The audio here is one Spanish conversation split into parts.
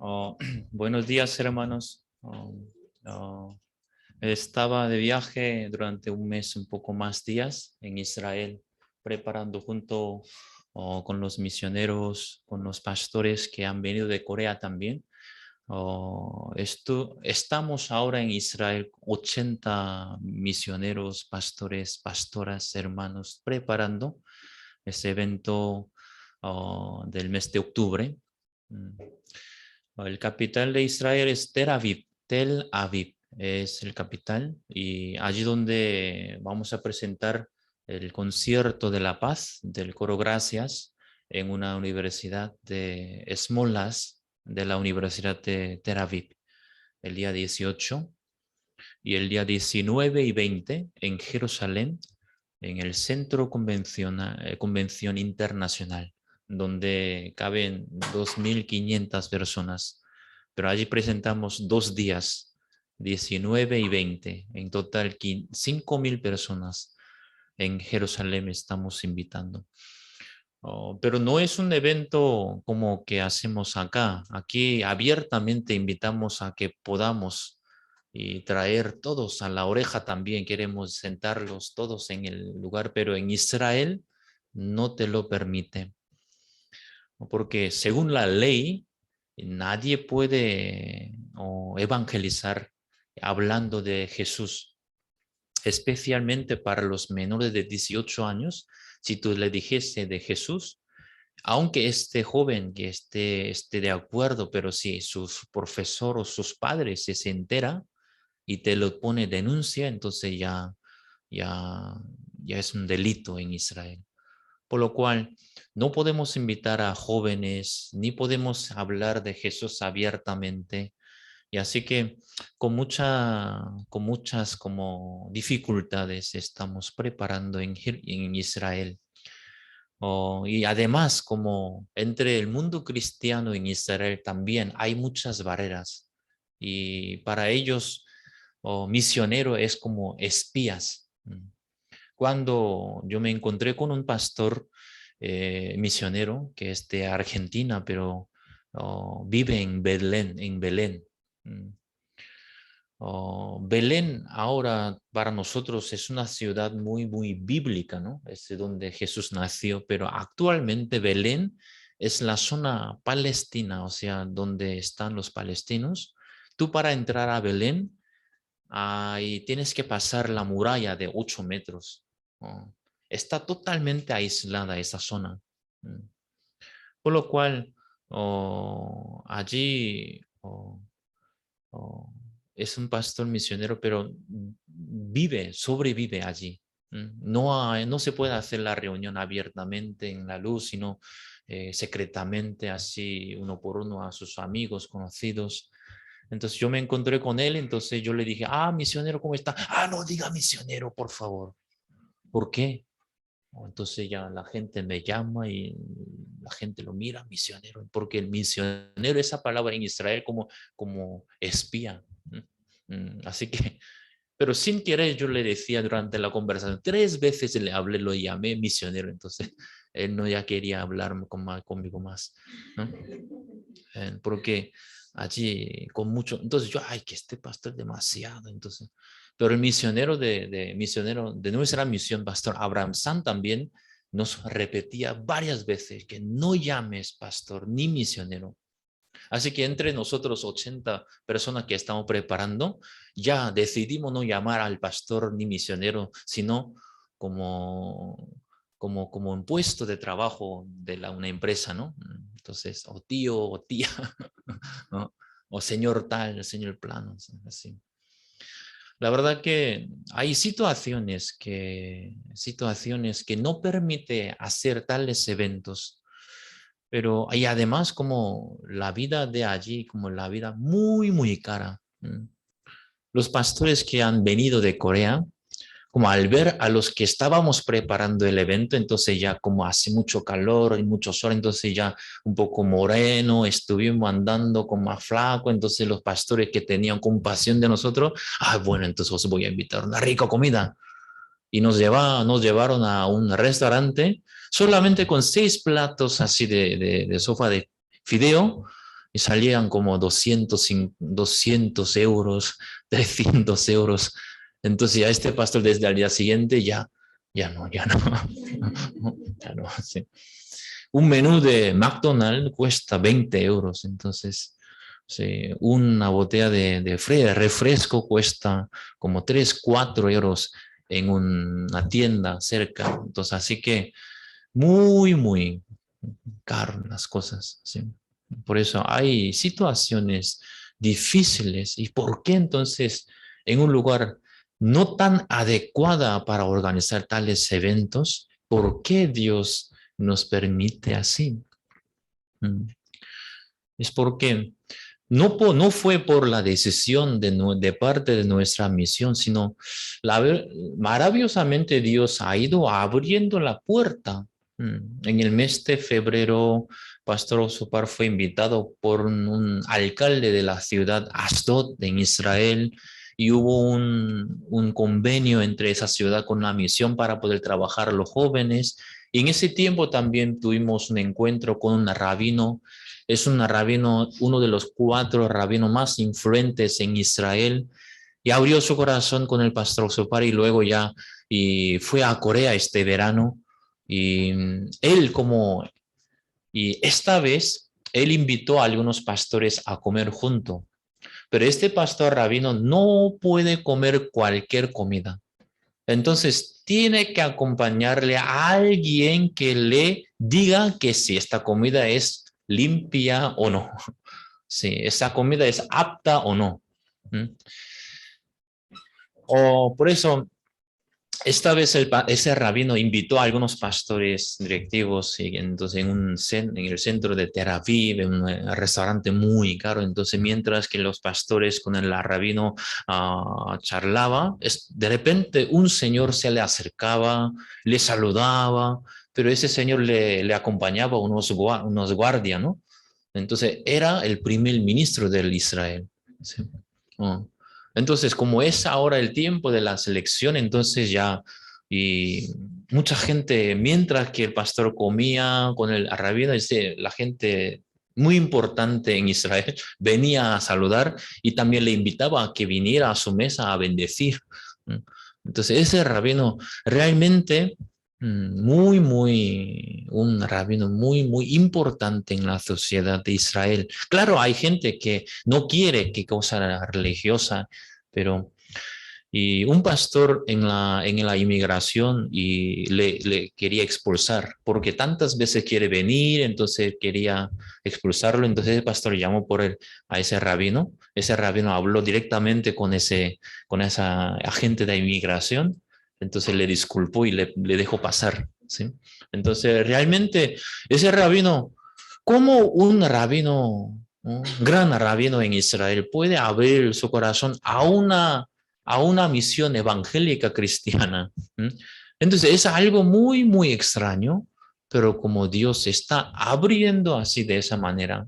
Oh, buenos días, hermanos. Estaba de viaje durante un mes, un poco más días en Israel, preparando junto con los misioneros, con los pastores que han venido de Corea también. Estamos ahora en Israel, 80 misioneros, pastores, pastoras, hermanos, preparando ese evento del mes de octubre. Mm. El capital de Israel es Tel Aviv. Tel Aviv es el capital y allí donde vamos a presentar el concierto de la paz del coro Gracias en una universidad de Esmolas de la Universidad de Tel Aviv el día 18 y el día 19 y 20 en Jerusalén en el Centro Convención Internacional donde caben 2.500 personas, pero allí presentamos 2 días, 19 y 20, en total 5.000 personas en Jerusalén estamos invitando. Pero no es un evento como que hacemos acá. Aquí abiertamente invitamos a que podamos y traer todos a la oreja también. Queremos sentarlos todos en el lugar, pero en Israel no te lo permite. Porque según la ley, nadie puede evangelizar hablando de Jesús, especialmente para los menores de 18 años. Si tú le dijese de Jesús, aunque este joven que esté de acuerdo, pero si su profesor o sus padres se entera y te lo pone denuncia, entonces ya, ya es un delito en Israel. Por lo cual, no podemos invitar a jóvenes, ni podemos hablar de Jesús abiertamente. Y así que con muchas como dificultades estamos preparando en Israel. Y además, como entre el mundo cristiano en Israel también hay muchas barreras. Y para ellos, misionero es como espías. Cuando yo me encontré con un pastor misionero que es de Argentina, pero vive en Belén. Mm. Belén ahora para nosotros es una ciudad muy, muy bíblica, ¿no? Es de donde Jesús nació, pero actualmente Belén es la zona palestina, o sea, donde están los palestinos. Tú para entrar a Belén, ahí tienes que pasar la muralla de 8 metros. ¿No? Está totalmente aislada esa zona. Mm. Por lo cual, allí oh, es un pastor misionero, pero sobrevive allí. No se puede hacer la reunión abiertamente en la luz, sino secretamente, así uno por uno a sus amigos, conocidos. Entonces yo me encontré con él, entonces yo le dije, misionero, ¿cómo está? No diga misionero, por favor. ¿Por qué? Entonces ya la gente me llama y la gente lo mira, misionero, porque el misionero, esa palabra en Israel como espía. Así que, pero sin querer yo le decía durante la conversación, 3 veces le hablé, lo llamé misionero, entonces él no ya quería hablar conmigo más, ¿no? Porque allí con mucho, entonces yo, que este pastor es demasiado, entonces, pero el misionero de nuestra misión, pastor Abraham San también nos repetía varias veces que no llames pastor ni misionero. Así que entre nosotros 80 personas que estamos preparando, ya decidimos no llamar al pastor ni misionero, sino como un puesto de trabajo de una empresa, ¿no? Entonces, o tío o tía, ¿no? O señor tal, señor plano, así. La verdad que hay situaciones que no permite hacer tales eventos, pero hay además como la vida de allí, como la vida muy, muy cara. Los pastores que han venido de Corea, como al ver a los que estábamos preparando el evento, entonces ya como hace mucho calor y mucho sol, entonces ya un poco moreno, estuvimos andando como más flaco, entonces los pastores que tenían compasión de nosotros, bueno, entonces os voy a invitar una rica comida. Y nos llevaron a un restaurante solamente con 6 platos así de sopa de fideo y salían como 200 euros, 300 euros. Entonces ya este pastor desde el día siguiente ya no, ya no. Sí. Un menú de McDonald's cuesta 20 euros, entonces sí, una botella de refresco cuesta como 3 4 euros en una tienda cerca. Entonces, así que muy caro las cosas. ¿Sí? Por eso hay situaciones difíciles. ¿Y por qué entonces en un lugar no tan adecuada para organizar tales eventos, por qué Dios nos permite así? Mm. Es porque no fue por la decisión de parte de nuestra misión, sino maravillosamente Dios ha ido abriendo la puerta. En el mes de febrero, Pastor Osopar fue invitado por un alcalde de la ciudad Asdod en Israel y hubo un convenio entre esa ciudad con la misión para poder trabajar a los jóvenes. Y en ese tiempo también tuvimos un encuentro con un rabino. Es un rabino, uno de los 4 rabinos más influentes en Israel, y abrió su corazón con el pastor Sopar y luego ya y fue a Corea este verano. Y él y esta vez él invitó a algunos pastores a comer junto, pero este pastor rabino no puede comer cualquier comida. Entonces tiene que acompañarle a alguien que le diga que si esta comida es limpia o no, si esa comida es apta o no. ¿Mm? O por eso, esta vez ese rabino invitó a algunos pastores directivos y entonces en el centro de Tel Aviv, en un restaurante muy caro. Entonces, mientras que los pastores con el rabino charlaba, de repente un señor se le acercaba, le saludaba, pero ese señor le acompañaba unos guardias, ¿no? Entonces, era el primer ministro del Israel. ¿Sí? Oh. Entonces, como es ahora el tiempo de la selección, entonces ya, y mucha gente, mientras que el pastor comía con el rabino, la gente muy importante en Israel venía a saludar y también le invitaba a que viniera a su mesa a bendecir. Entonces, ese rabino realmente un rabino muy importante en la sociedad de Israel. Claro, hay gente que no quiere que cosa religiosa, pero y un pastor en la inmigración y le quería expulsar, porque tantas veces quiere venir, entonces quería expulsarlo, entonces el pastor llamó a ese rabino habló directamente con esa agente de inmigración, entonces le disculpó y le dejó pasar, ¿sí? Entonces realmente ese rabino, como un rabino, un gran rabino en Israel, puede abrir su corazón a una misión evangélica cristiana. Entonces es algo muy extraño, pero como Dios está abriendo así de esa manera.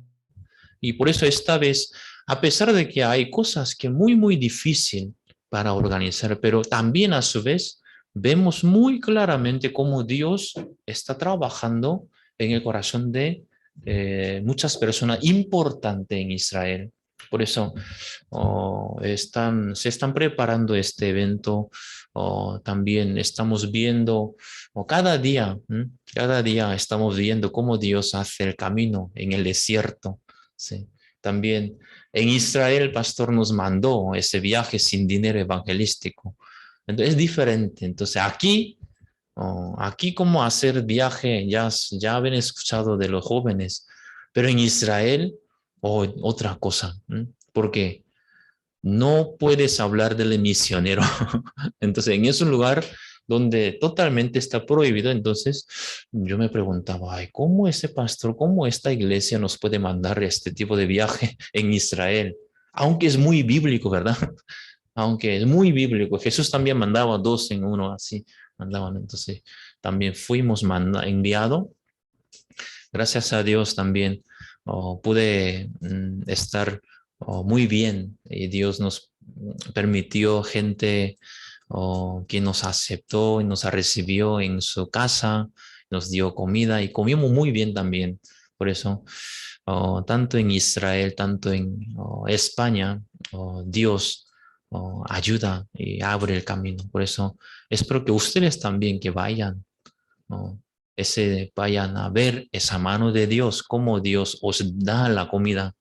Y por eso esta vez, a pesar de que hay cosas que muy difícil para organizar, pero también a su vez vemos muy claramente cómo Dios está trabajando en el corazón de muchas personas importantes en Israel. Por eso se están preparando este evento. También estamos viendo, cada día estamos viendo cómo Dios hace el camino en el desierto. Sí. También en Israel el pastor nos mandó ese viaje sin dinero evangelístico. Entonces es diferente. Entonces aquí cómo hacer viaje, ya habían escuchado de los jóvenes, pero en Israel otra cosa, porque no puedes hablar del misionero. Entonces, en ese lugar donde totalmente está prohibido, entonces yo me preguntaba, ay, ¿cómo ese pastor, cómo esta iglesia nos puede mandar este tipo de viaje en Israel? Aunque es muy bíblico, ¿verdad? Aunque es muy bíblico. Jesús también mandaba 2 en uno, así mandaban. Entonces, también fuimos enviado. Gracias a Dios también pude estar muy bien y Dios nos permitió gente que nos aceptó y nos recibió en su casa, nos dio comida y comimos muy bien también. Por eso tanto en Israel, tanto en España, Dios ayuda y abre el camino. Por eso espero que ustedes también que vayan, ¿no? Vayan a ver esa mano de Dios, cómo Dios os da la comida,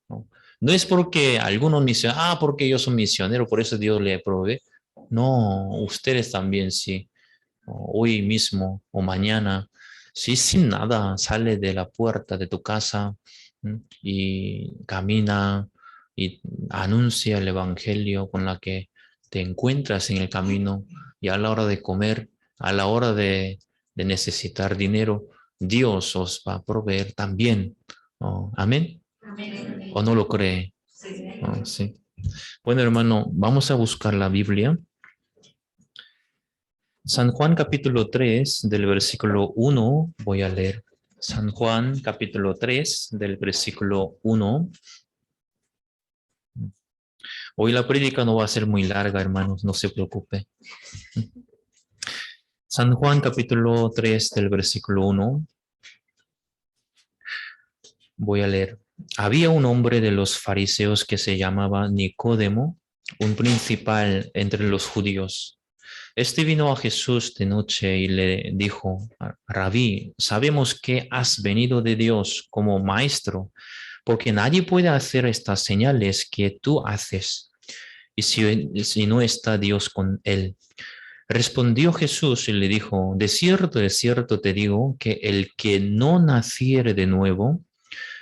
¿no? No es porque algunos dicen, porque yo soy misionero, por eso Dios le provee. No, ustedes también sí, hoy mismo o mañana, si sin nada sale de la puerta de tu casa y camina y anuncia el evangelio con la que te encuentras en el camino y a la hora de comer, a la hora de necesitar dinero, Dios os va a proveer también. Amén. Amén. ¿O no lo cree? Sí. Sí. Bueno, hermano, vamos a buscar la Biblia. San Juan capítulo 3 del versículo 1, voy a leer. San Juan capítulo 3 del versículo 1. Hoy la prédica no va a ser muy larga, hermanos, no se preocupe. San Juan capítulo 3 del versículo 1, voy a leer. Había un hombre de los fariseos que se llamaba Nicodemo, un principal entre los judíos. Este vino a Jesús de noche y le dijo, Rabí, sabemos que has venido de Dios como maestro, porque nadie puede hacer estas señales que tú haces, y si no está Dios con él. Respondió Jesús y le dijo, de cierto te digo, que el que no naciere de nuevo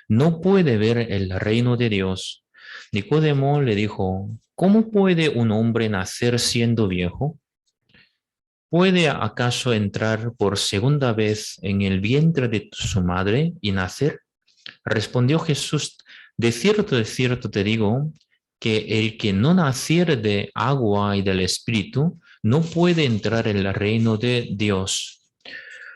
no puede ver el reino de Dios. Nicodemo le dijo, ¿cómo puede un hombre nacer siendo viejo? ¿Puede acaso entrar por segunda vez en el vientre de su madre y nacer? Respondió Jesús, de cierto te digo, que el que no naciere de agua y del Espíritu no puede entrar en el reino de Dios.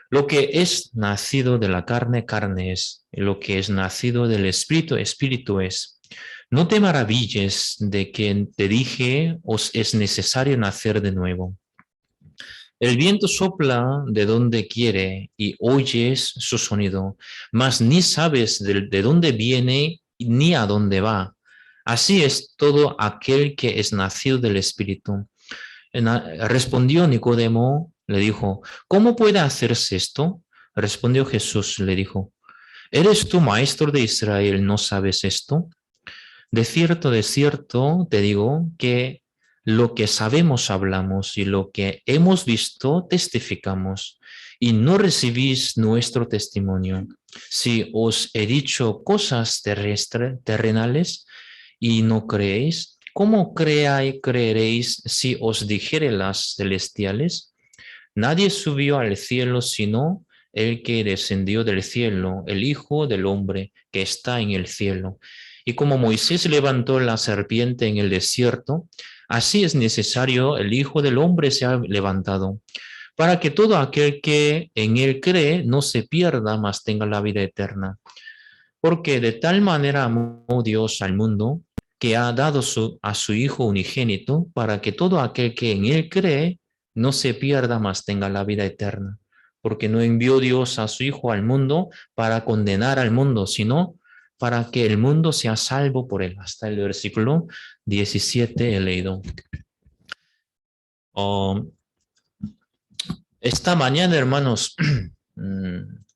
Lo que es nacido de la carne, carne es, y lo que es nacido del Espíritu, Espíritu es. No te maravilles de que te dije, os es necesario nacer de nuevo. El viento sopla de donde quiere y oyes su sonido, mas ni sabes de dónde viene ni a dónde va. Así es todo aquel que es nacido del Espíritu. Respondió Nicodemo, le dijo, ¿cómo puede hacerse esto? Respondió Jesús, le dijo, ¿eres tú maestro de Israel, no sabes esto? De cierto, te digo que lo que sabemos hablamos y lo que hemos visto testificamos y no recibís nuestro testimonio. Si os he dicho cosas terrenales y no creéis, ¿cómo creeréis si os dijere las celestiales? Nadie subió al cielo sino el que descendió del cielo, el Hijo del Hombre que está en el cielo. Y como Moisés levantó la serpiente en el desierto, así es necesario el Hijo del Hombre sea levantado, para que todo aquel que en él cree no se pierda, mas tenga la vida eterna. Porque de tal manera amó Dios al mundo, que ha dado a su Hijo unigénito, para que todo aquel que en él cree no se pierda, mas tenga la vida eterna. Porque no envió Dios a su Hijo al mundo para condenar al mundo, sino para que el mundo sea salvo por él. Hasta el versículo 17 he leído. Oh, esta mañana, hermanos,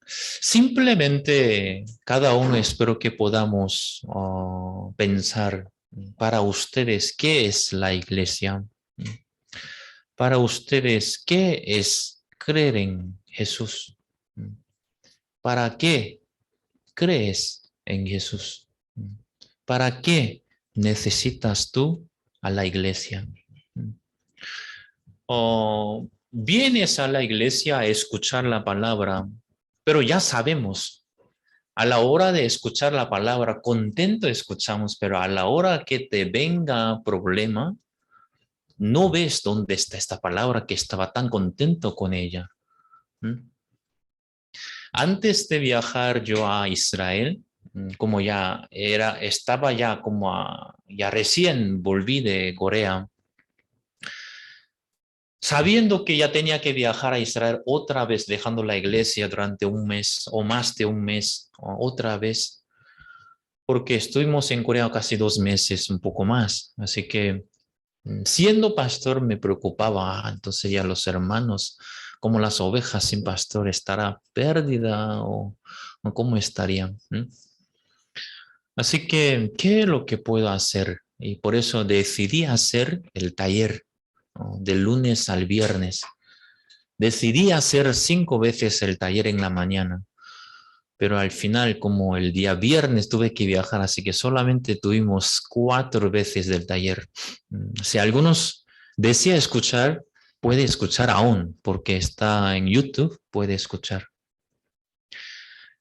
simplemente cada uno espero que podamos pensar para ustedes qué es la iglesia. Para ustedes, ¿qué es creer en Jesús? ¿Para qué crees en Jesús? ¿Para qué necesitas tú a la iglesia? O vienes a la iglesia a escuchar la palabra, pero ya sabemos, a la hora de escuchar la palabra, contento escuchamos, pero a la hora que te venga problema, no ves dónde está esta palabra que estaba tan contento con ella. Antes de viajar yo a Israel, como estaba ya ya recién volví de Corea, sabiendo que ya tenía que viajar a Israel otra vez, dejando la iglesia durante un mes o más de un mes, otra vez, porque estuvimos en Corea casi 2 meses, un poco más. Así que siendo pastor me preocupaba, entonces ya los hermanos, como las ovejas sin pastor, ¿estará perdida o cómo estarían? Así que, ¿qué es lo que puedo hacer? Y por eso decidí hacer el taller, ¿no? De lunes al viernes. Decidí hacer 5 veces el taller en la mañana, pero al final, como el día viernes tuve que viajar, así que solamente tuvimos 4 veces del taller. Si algunos desea escuchar, puede escuchar aún, porque está en YouTube, puede escuchar.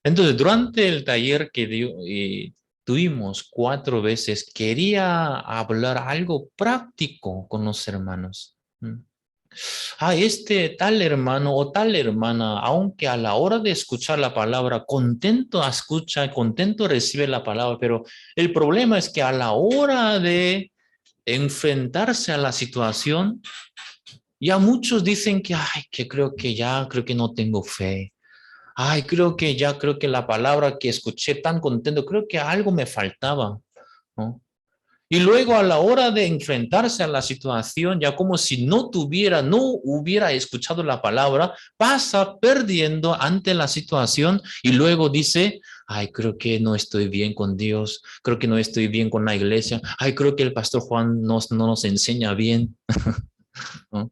Entonces, durante el taller que tuvimos 4 veces, quería hablar algo práctico con los hermanos. Este tal hermano o tal hermana, aunque a la hora de escuchar la palabra, contento escucha, contento recibe la palabra, pero el problema es que a la hora de enfrentarse a la situación, ya muchos dicen que, que creo que no tengo fe. Creo que la palabra que escuché tan contento, creo que algo me faltaba, ¿no? Y luego a la hora de enfrentarse a la situación, ya como si no hubiera escuchado la palabra, pasa perdiendo ante la situación y luego dice, creo que no estoy bien con Dios, creo que no estoy bien con la iglesia, creo que el pastor Juan no nos enseña bien, ¿no?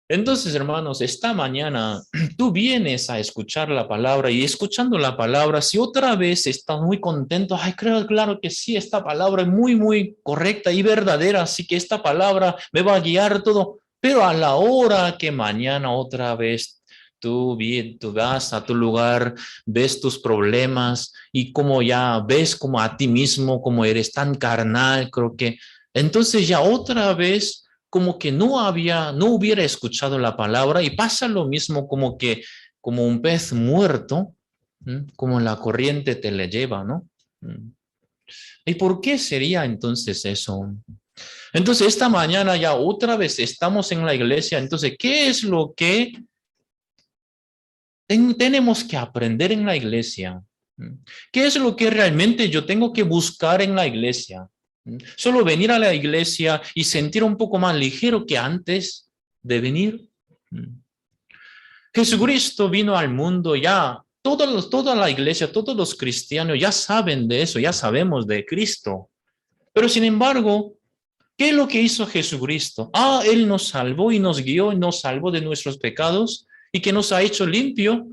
Entonces, hermanos, esta mañana tú vienes a escuchar la palabra y escuchando la palabra, si otra vez estás muy contento, creo, claro que sí, esta palabra es muy, muy correcta y verdadera, así que esta palabra me va a guiar todo, pero a la hora que mañana otra vez tú vas a tu lugar, ves tus problemas y como ya ves como a ti mismo, como eres tan carnal, creo que entonces ya otra vez como que no hubiera escuchado la palabra y pasa lo mismo como un pez muerto, como la corriente te le lleva, ¿no? ¿Y por qué sería entonces eso? Entonces esta mañana ya otra vez estamos en la iglesia, entonces, ¿qué es lo que tenemos que aprender en la iglesia? ¿Qué es lo que realmente yo tengo que buscar en la iglesia? Solo venir a la iglesia y sentir un poco más ligero que antes de venir. Jesucristo vino al mundo ya, toda la iglesia, todos los cristianos ya saben de eso, ya sabemos de Cristo. Pero sin embargo, ¿qué es lo que hizo Jesucristo? Él nos salvó y nos guió y nos salvó de nuestros pecados y que nos ha hecho limpio.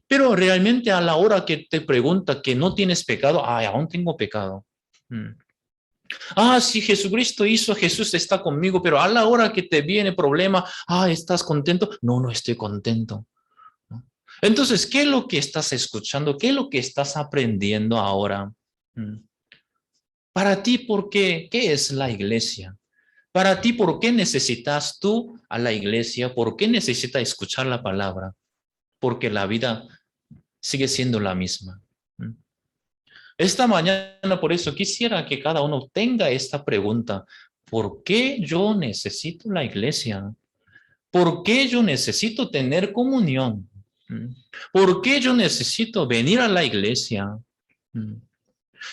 Pero realmente a la hora que te pregunta que no tienes pecado, aún tengo pecado. Si Jesucristo hizo, Jesús está conmigo, pero a la hora que te viene problema, ¿estás contento? No, no estoy contento. ¿No? Entonces, ¿qué es lo que estás escuchando? ¿Qué es lo que estás aprendiendo ahora? Para ti, ¿por qué? ¿Qué es la iglesia? Para ti, ¿por qué necesitas tú a la iglesia? ¿Por qué necesitas escuchar la palabra? Porque la vida sigue siendo la misma. Esta mañana, por eso quisiera que cada uno tenga esta pregunta. ¿Por qué yo necesito la iglesia? ¿Por qué yo necesito tener comunión? ¿Por qué yo necesito venir a la iglesia?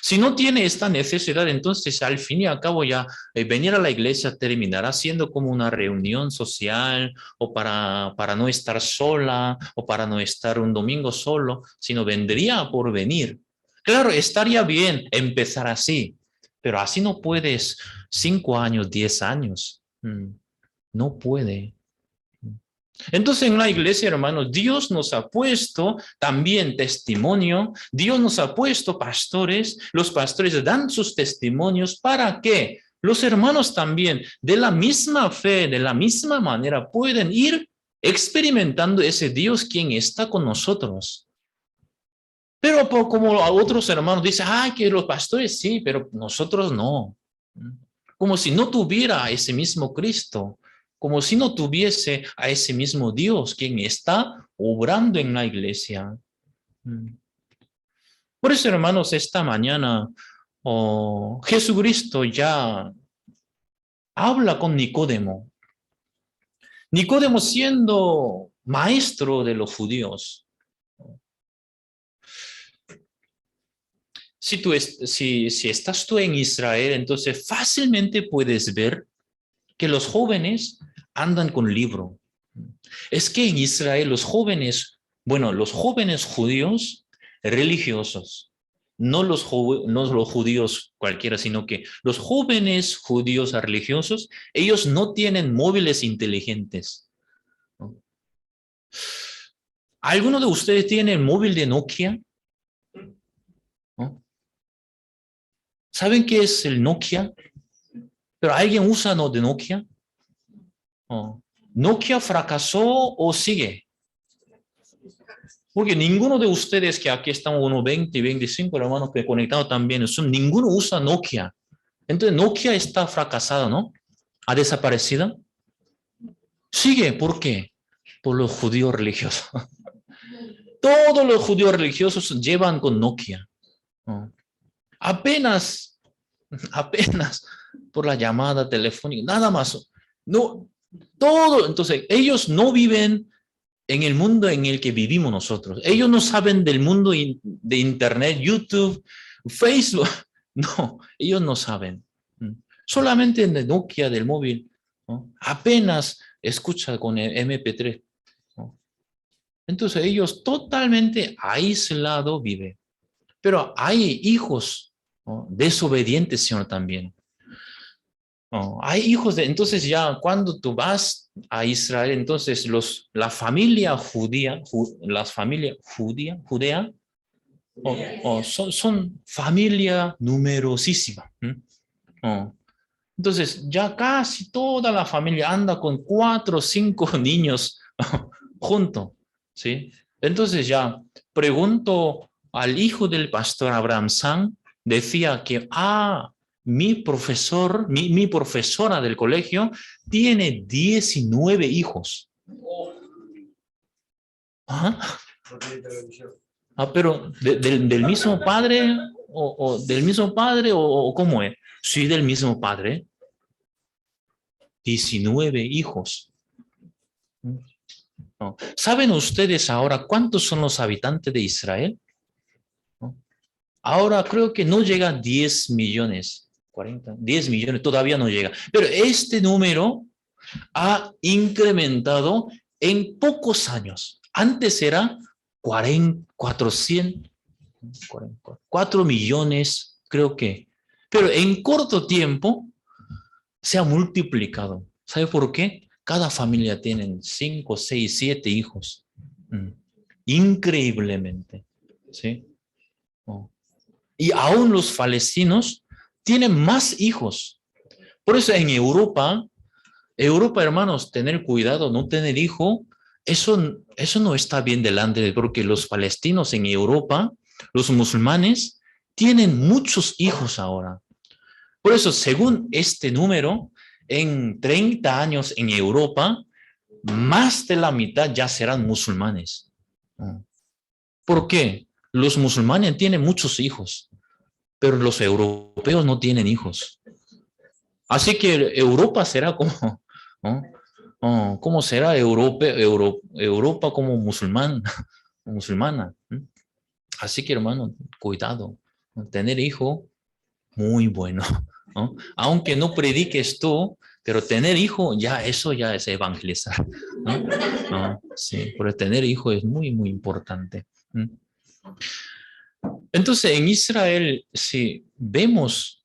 Si no tiene esta necesidad, entonces al fin y al cabo ya venir a la iglesia terminará siendo como una reunión social o para no estar sola o para no estar un domingo solo, sino vendría por venir. Claro, estaría bien empezar así, pero así no puedes 5 años, 10 años. No puede. Entonces en la iglesia, hermanos, Dios nos ha puesto también testimonio, Dios nos ha puesto pastores, los pastores dan sus testimonios para que los hermanos también de la misma fe, de la misma manera, pueden ir experimentando ese Dios quien está con nosotros. Pero como otros hermanos dicen, que los pastores sí, pero nosotros no. Como si no tuviera ese mismo Cristo, como si no tuviese a ese mismo Dios quien está obrando en la iglesia. Por eso, hermanos, esta mañana Jesucristo ya habla con Nicodemo. Nicodemo siendo maestro de los judíos. si estás tú en Israel, entonces fácilmente puedes ver que los jóvenes andan con libro. Es que en Israel los jóvenes, bueno, los jóvenes judíos religiosos, no los judíos cualquiera, sino que los jóvenes judíos religiosos, ellos no tienen móviles inteligentes, ¿no? ¿Alguno de ustedes tiene el móvil de Nokia? ¿No? ¿Saben qué es el Nokia? ¿Pero alguien usa no de Nokia? ¿No? ¿Nokia fracasó o sigue? Porque ninguno de ustedes que aquí estamos, unos 20, 25 hermanos que conectados también, ninguno usa Nokia. Entonces Nokia está fracasada, ¿no? ¿Ha desaparecido? Sigue, ¿por qué? Por los judíos religiosos. Todos los judíos religiosos llevan con Nokia, ¿no? Apenas por la llamada telefónica, nada más. No, todo. Entonces, ellos no viven en el mundo en el que vivimos nosotros. Ellos no saben del mundo de Internet, YouTube, Facebook. No, ellos no saben. Solamente en el Nokia del móvil, ¿no? Apenas escucha con el MP3, ¿no? Entonces ellos totalmente aislados viven. Pero hay hijos, ¿no?, desobedientes, Señor, también. No, hay hijos de, entonces ya cuando tú vas a Israel, entonces la familia judía, judea, son familia numerosísima. Oh. Entonces ya casi toda la familia anda con 4 o 5 niños juntos, ¿sí? Entonces ya pregunto al hijo del pastor Abraham San, decía que, mi profesora del colegio tiene 19 hijos. ¿Ah? Pero del mismo padre o del mismo padre o ¿cómo es? Sí, del mismo padre. 19 hijos. ¿No? ¿Saben ustedes ahora cuántos son los habitantes de Israel? ¿No? Ahora creo que no llega a 10 millones. 40, 10 millones, todavía no llega. Pero este número ha incrementado en pocos años. Antes era 4 millones, creo que. Pero en corto tiempo se ha multiplicado. ¿Sabe por qué? Cada familia tiene 5, 6, 7 hijos. Increíblemente. ¿Sí? Oh. Y aún los palestinos tienen más hijos. Por eso en Europa, hermanos, tener cuidado, no tener hijo, eso no está bien delante, porque los palestinos en Europa, los musulmanes, tienen muchos hijos ahora. Por eso, según este número, en 30 años en Europa, más de la mitad ya serán musulmanes. ¿Por qué? Los musulmanes tienen muchos hijos, pero los europeos no tienen hijos. Así que Europa será como, ¿no? ¿Cómo será Europa como musulmana? Así que, hermano, cuidado. Tener hijo, muy bueno, ¿no? Aunque no prediques tú, pero tener hijo, eso ya es evangelizar, ¿no? ¿No? Sí, pero tener hijo es muy, muy importante. Entonces, en Israel, si vemos,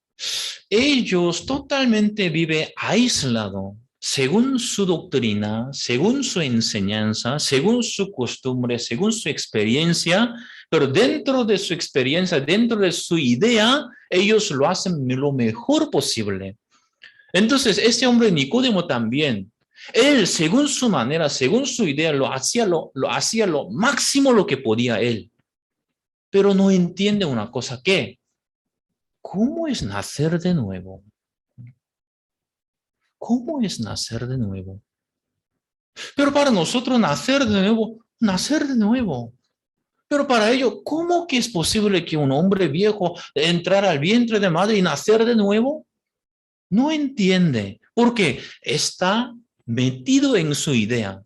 ellos totalmente viven aislados, según su doctrina, según su enseñanza, según su costumbre, según su experiencia, pero dentro de su experiencia, dentro de su idea, ellos lo hacen lo mejor posible. Entonces, este hombre Nicodemo también, él, según su manera, según su idea, lo hacía lo máximo lo que podía él. Pero no entiende una cosa, ¿qué? ¿Cómo es nacer de nuevo? ¿Cómo es nacer de nuevo? Pero para nosotros nacer de nuevo. Pero para ello, ¿cómo que es posible que un hombre viejo entrara al vientre de madre y nacer de nuevo? No entiende, porque está metido en su idea.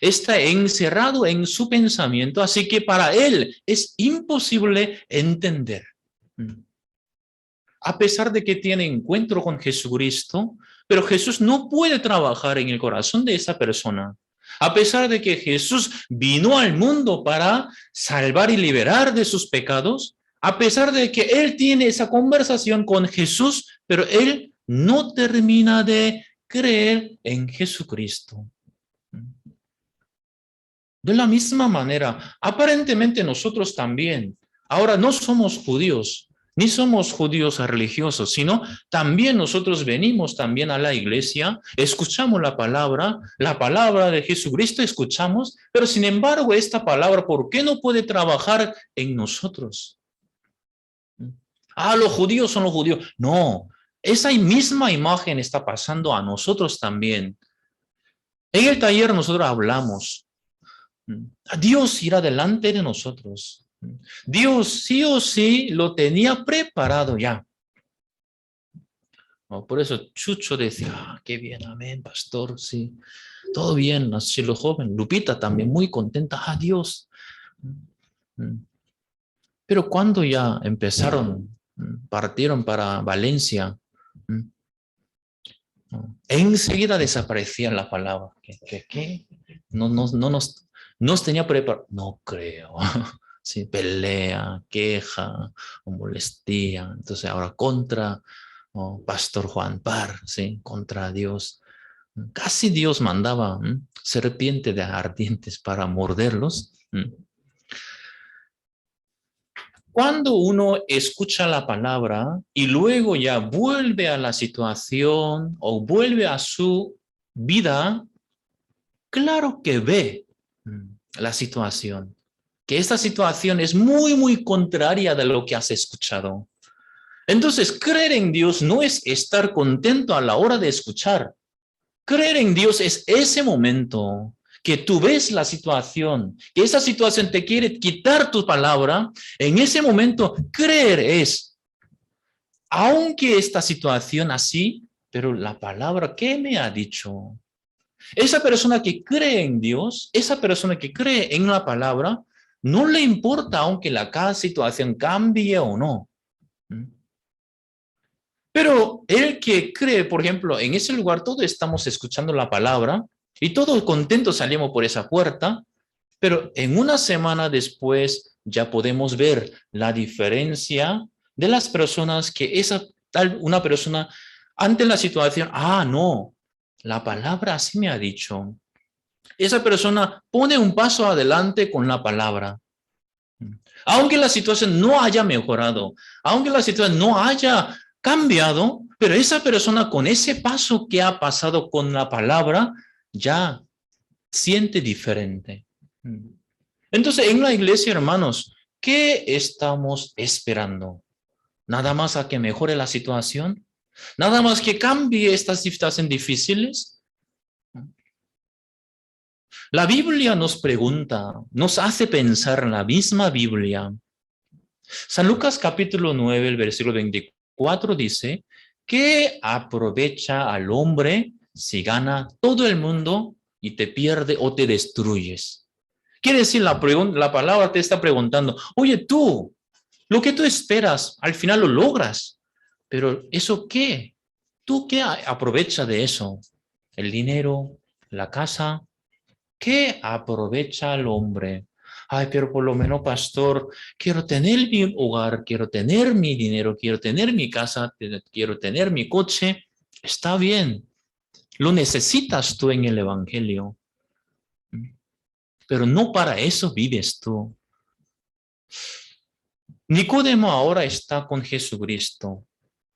Está encerrado en su pensamiento, así que para él es imposible entender. A pesar de que tiene encuentro con Jesucristo, pero Jesús no puede trabajar en el corazón de esa persona. A pesar de que Jesús vino al mundo para salvar y liberar de sus pecados, a pesar de que él tiene esa conversación con Jesús, pero él no termina de creer en Jesucristo. De la misma manera, aparentemente nosotros también, ahora no somos judíos, ni somos judíos religiosos, sino también nosotros venimos también a la iglesia, escuchamos la palabra de Jesucristo escuchamos, pero sin embargo esta palabra, ¿por qué no puede trabajar en nosotros? Ah, los judíos son los judíos. No, esa misma imagen está pasando a nosotros también. En el taller nosotros hablamos. Dios irá delante de nosotros. Dios sí o sí lo tenía preparado ya. Por eso Chucho decía, qué bien, amén, pastor, sí. Todo bien, así lo joven. Lupita también muy contenta, Dios. Pero cuando ya empezaron, partieron para Valencia, enseguida desaparecía la palabra. ¿Qué? No nos tenía preparado. No creo. Sí, pelea, queja o molestia. Entonces ahora contra Pastor Juan Par, ¿sí? Contra Dios. Casi Dios mandaba serpientes de ardientes para morderlos. Cuando uno escucha la palabra y luego ya vuelve a la situación o vuelve a su vida, claro que ve la situación, que esta situación es muy, muy contraria de lo que has escuchado. Entonces, creer en Dios no es estar contento a la hora de escuchar. Creer en Dios es ese momento que tú ves la situación, que esa situación te quiere quitar tu palabra. En ese momento, creer es, aunque esta situación así, pero la palabra, ¿qué me ha dicho? Esa persona que cree en Dios, esa persona que cree en la palabra, no le importa aunque cada situación cambie o no. Pero el que cree, por ejemplo, en ese lugar todos estamos escuchando la palabra y todos contentos salimos por esa puerta, pero en una semana después ya podemos ver la diferencia de las personas que una persona ante la situación, no, la palabra así me ha dicho. Esa persona pone un paso adelante con la palabra. Aunque la situación no haya mejorado, aunque la situación no haya cambiado, pero esa persona con ese paso que ha pasado con la palabra ya siente diferente. Entonces, en la iglesia, hermanos, ¿qué estamos esperando? ¿Nada más a que mejore la situación? ¿Nada más que cambie estas situaciones difíciles? La Biblia nos pregunta, nos hace pensar en la misma Biblia. San Lucas capítulo 9, el versículo 24 dice, ¿qué aprovecha al hombre si gana todo el mundo y te pierde o te destruyes? Quiere decir, la palabra te está preguntando, oye tú, lo que tú esperas, al final lo logras, pero ¿eso qué? ¿Tú qué aprovecha de eso? ¿El dinero? ¿La casa? ¿Qué aprovecha el hombre? Ay, pero por lo menos, pastor, quiero tener mi hogar, quiero tener mi dinero, quiero tener mi casa, quiero tener mi coche. Está bien, lo necesitas tú en el evangelio, pero no para eso vives tú. Nicodemo ahora está con Jesucristo.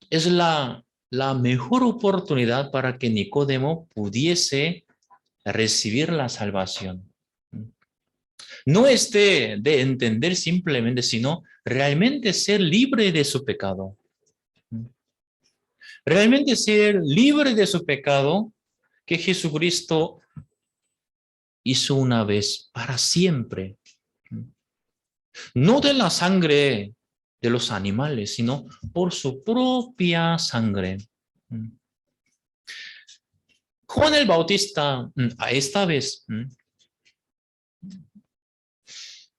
Es la mejor oportunidad para que Nicodemo pudiese recibir la salvación. No es de entender simplemente, sino realmente ser libre de su pecado. Realmente ser libre de su pecado que Jesucristo hizo una vez para siempre. No de la sangre de los animales, sino por su propia sangre. Juan el Bautista, a esta vez,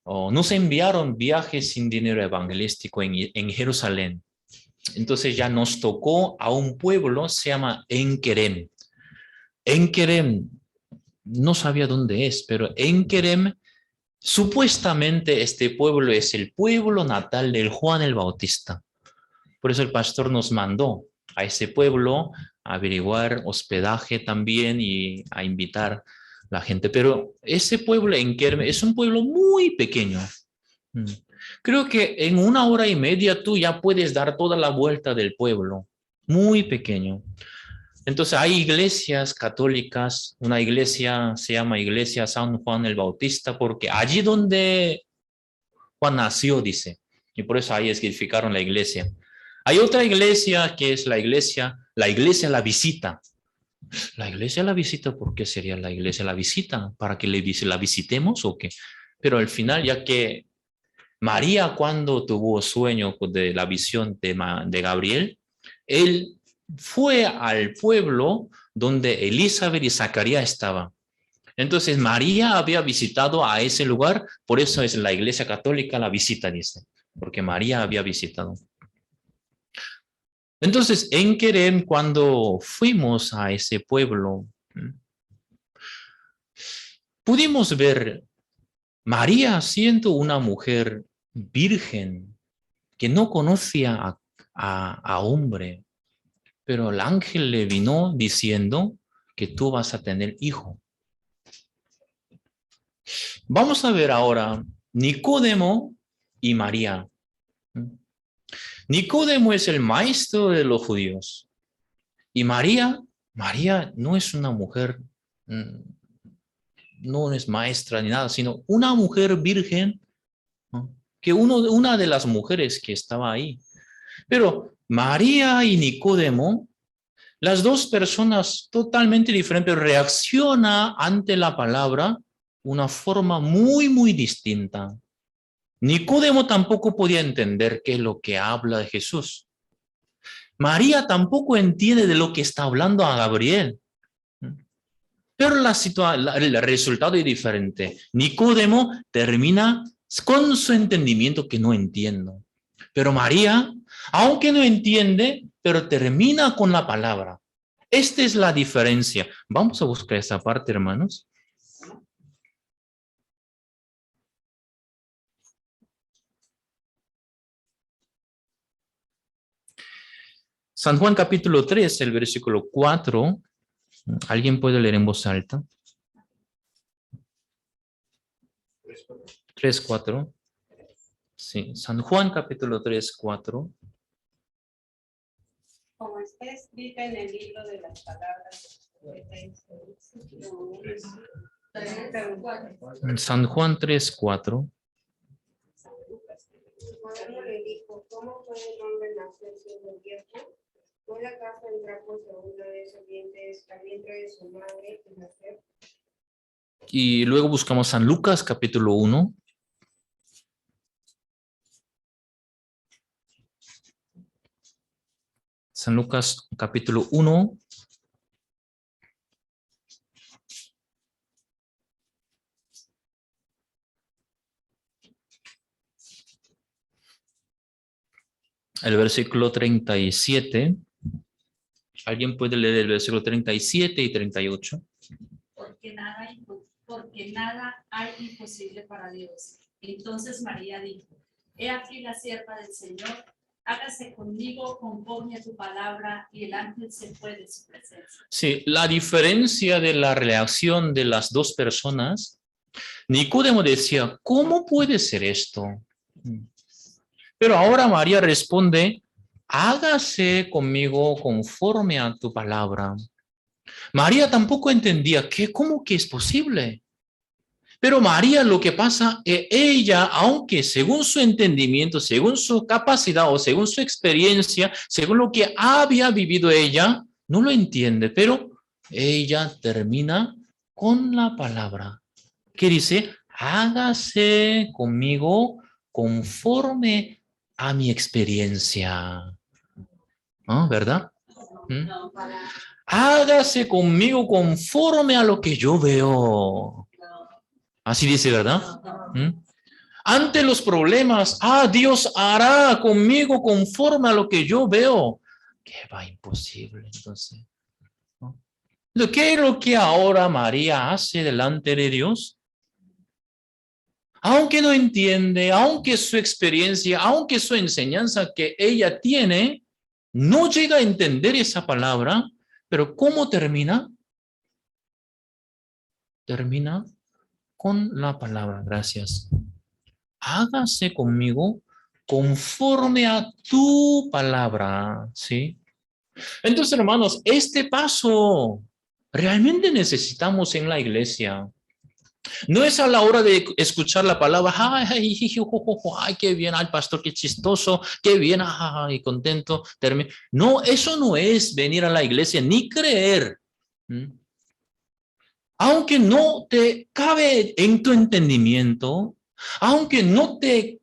nos enviaron viajes sin dinero evangelístico en Jerusalén. Entonces ya nos tocó a un pueblo, se llama Enkerem. Enkerem, no sabía dónde es, pero Enkerem, supuestamente este pueblo es el pueblo natal del Juan el Bautista. Por eso el pastor nos mandó a ese pueblo a averiguar hospedaje también y a invitar a la gente. Pero ese pueblo Enkerem es un pueblo muy pequeño. Creo que en 1 hora y media tú ya puedes dar toda la vuelta del pueblo. Muy pequeño. Entonces hay iglesias católicas, una iglesia se llama Iglesia San Juan el Bautista, porque allí donde Juan nació, dice, y por eso ahí edificaron la iglesia. Hay otra iglesia que es la iglesia La Visita. La iglesia La Visita, ¿por qué sería la iglesia La Visita? ¿Para que la visitemos o qué? Pero al final, ya que María cuando tuvo sueño de la visión de Gabriel, él fue al pueblo donde Elizabeth y Zacarías estaban. Entonces María había visitado a ese lugar, por eso es la iglesia católica la visita, dice, porque María había visitado. Entonces en Kerem, cuando fuimos a ese pueblo, pudimos ver María siendo una mujer virgen que no conocía a hombre, pero el ángel le vino diciendo que tú vas a tener hijo. Vamos a ver ahora Nicodemo y María. Nicodemo es el maestro de los judíos. Y María no es una mujer, no es maestra ni nada, sino una mujer virgen, que una de las mujeres que estaba ahí. Pero María y Nicodemo, las dos personas totalmente diferentes, reaccionan ante la palabra una forma muy, muy distinta. Nicodemo tampoco podía entender qué es lo que habla de Jesús. María tampoco entiende de lo que está hablando a Gabriel. Pero el resultado es diferente. Nicodemo termina con su entendimiento que no entiendo. Pero María, aunque no entiende, pero termina con la palabra. Esta es la diferencia. Vamos a buscar esa parte, hermanos. San Juan capítulo 3, el versículo 4. ¿Alguien puede leer en voz alta? 3, 4. Sí, San Juan capítulo 3, 4. Como está escrito en el libro de las palabras San Juan 3, 4. Le dijo, ¿cómo puede el hombre nacer siendo viejo? ¿Puede acaso entrar por segunda vez al vientre de su madre y nacer? Y luego buscamos San Lucas capítulo 1. San Lucas capítulo 1. El versículo 37. ¿Alguien puede leer el versículo 37 y 38? Porque nada hay imposible para Dios. Entonces María dijo, he aquí la sierva del Señor, hágase conmigo conforme a tu palabra, y el ángel se fue de su presencia. Sí, la diferencia de la reacción de las dos personas, Nicodemo decía, ¿cómo puede ser esto? Pero ahora María responde, hágase conmigo conforme a tu palabra. María tampoco entendía cómo que es posible. Pero María, lo que pasa es ella, aunque según su entendimiento, según su capacidad o según su experiencia, según lo que había vivido ella, no lo entiende, pero ella termina con la palabra que dice, hágase conmigo conforme a mi experiencia. ¿No? ¿Verdad? ¿Mm? Hágase conmigo conforme a lo que yo veo. Así dice, ¿verdad? ¿Mm? Ante los problemas, Dios hará conmigo conforme a lo que yo veo. ¿Qué va imposible entonces? ¿No? ¿Qué es lo que ahora María hace delante de Dios? Aunque no entiende, aunque su experiencia, aunque su enseñanza que ella tiene, no llega a entender esa palabra, pero ¿cómo termina? Termina con la palabra, gracias. Hágase conmigo conforme a tu palabra, ¿sí? Entonces, hermanos, este paso realmente necesitamos en la iglesia. No es a la hora de escuchar la palabra, ay, qué bien, ay, pastor, qué chistoso, qué bien, ay, contento. No, eso no es venir a la iglesia ni creer. Aunque no te cabe en tu entendimiento, aunque no te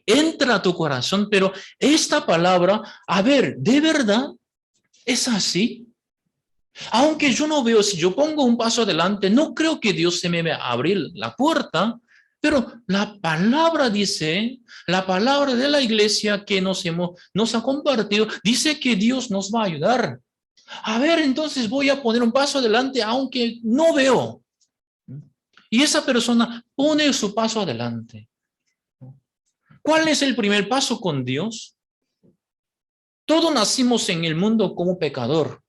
entra a tu corazón, pero esta palabra, a ver, ¿de verdad es así? Aunque yo no veo, si yo pongo un paso adelante, no creo que Dios se me va a abrir la puerta, pero la palabra dice, la palabra de la iglesia que nos ha compartido, dice que Dios nos va a ayudar. A ver, entonces voy a poner un paso adelante, aunque no veo. Y esa persona pone su paso adelante. ¿Cuál es el primer paso con Dios? Todos nacimos en el mundo como pecador.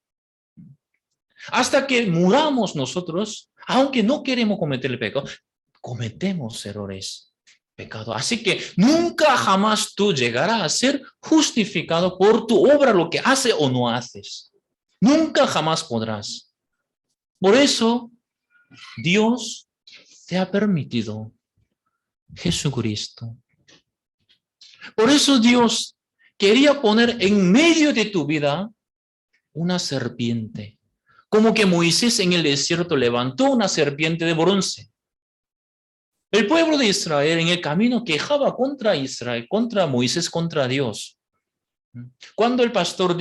Hasta que muramos nosotros, aunque no queremos cometer el pecado, cometemos errores, pecado. Así que nunca jamás tú llegarás a ser justificado por tu obra, lo que haces o no haces. Nunca jamás podrás. Por eso, Dios te ha permitido Jesucristo. Por eso Dios quería poner en medio de tu vida una serpiente. Como que Moisés en el desierto levantó una serpiente de bronce. El pueblo de Israel en el camino quejaba contra Israel, contra Moisés, contra Dios. Cuando el pastor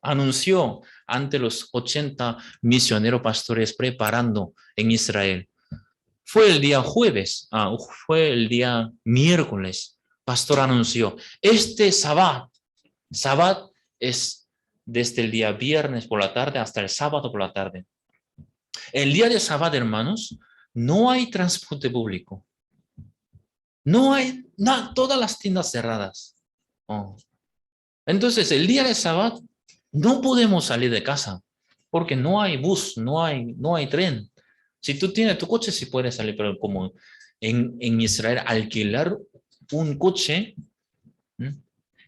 anunció ante los 80 misioneros pastores preparando en Israel, fue el día jueves, fue el día miércoles, pastor anunció, este Sabbat es desde el día viernes por la tarde hasta el sábado por la tarde. El día de Sabbat, hermanos, no hay transporte público. No hay nada, todas las tiendas cerradas. Entonces, el día de Sabbat no podemos salir de casa porque no hay bus, no hay tren. Si tú tienes tu coche, sí puedes salir, pero como en Israel, alquilar un coche,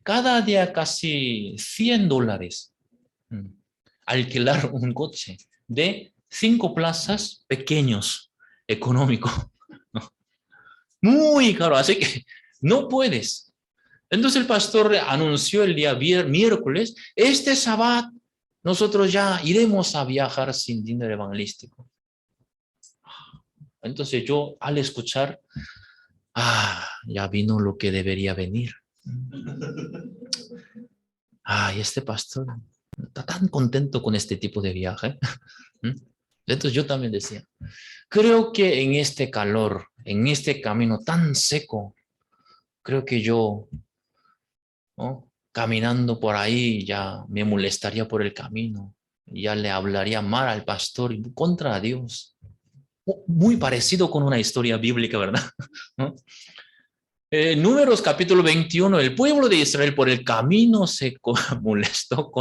cada día casi $100. Alquilar un coche de 5 plazas pequeños, económico. Muy caro, así que no puedes. Entonces el pastor anunció el día miércoles, este Sabbat nosotros ya iremos a viajar sin dinero evangelístico. Entonces yo al escuchar, ya vino lo que debería venir. Y este pastor está tan contento con este tipo de viaje. Entonces yo también decía, creo que en este calor, en este camino tan seco, creo que yo, ¿no?, caminando por ahí ya me molestaría por el camino, ya le hablaría mal al pastor y contra Dios. Muy parecido con una historia bíblica, ¿verdad? ¿No? Números capítulo 21, el pueblo de Israel por el camino se molestó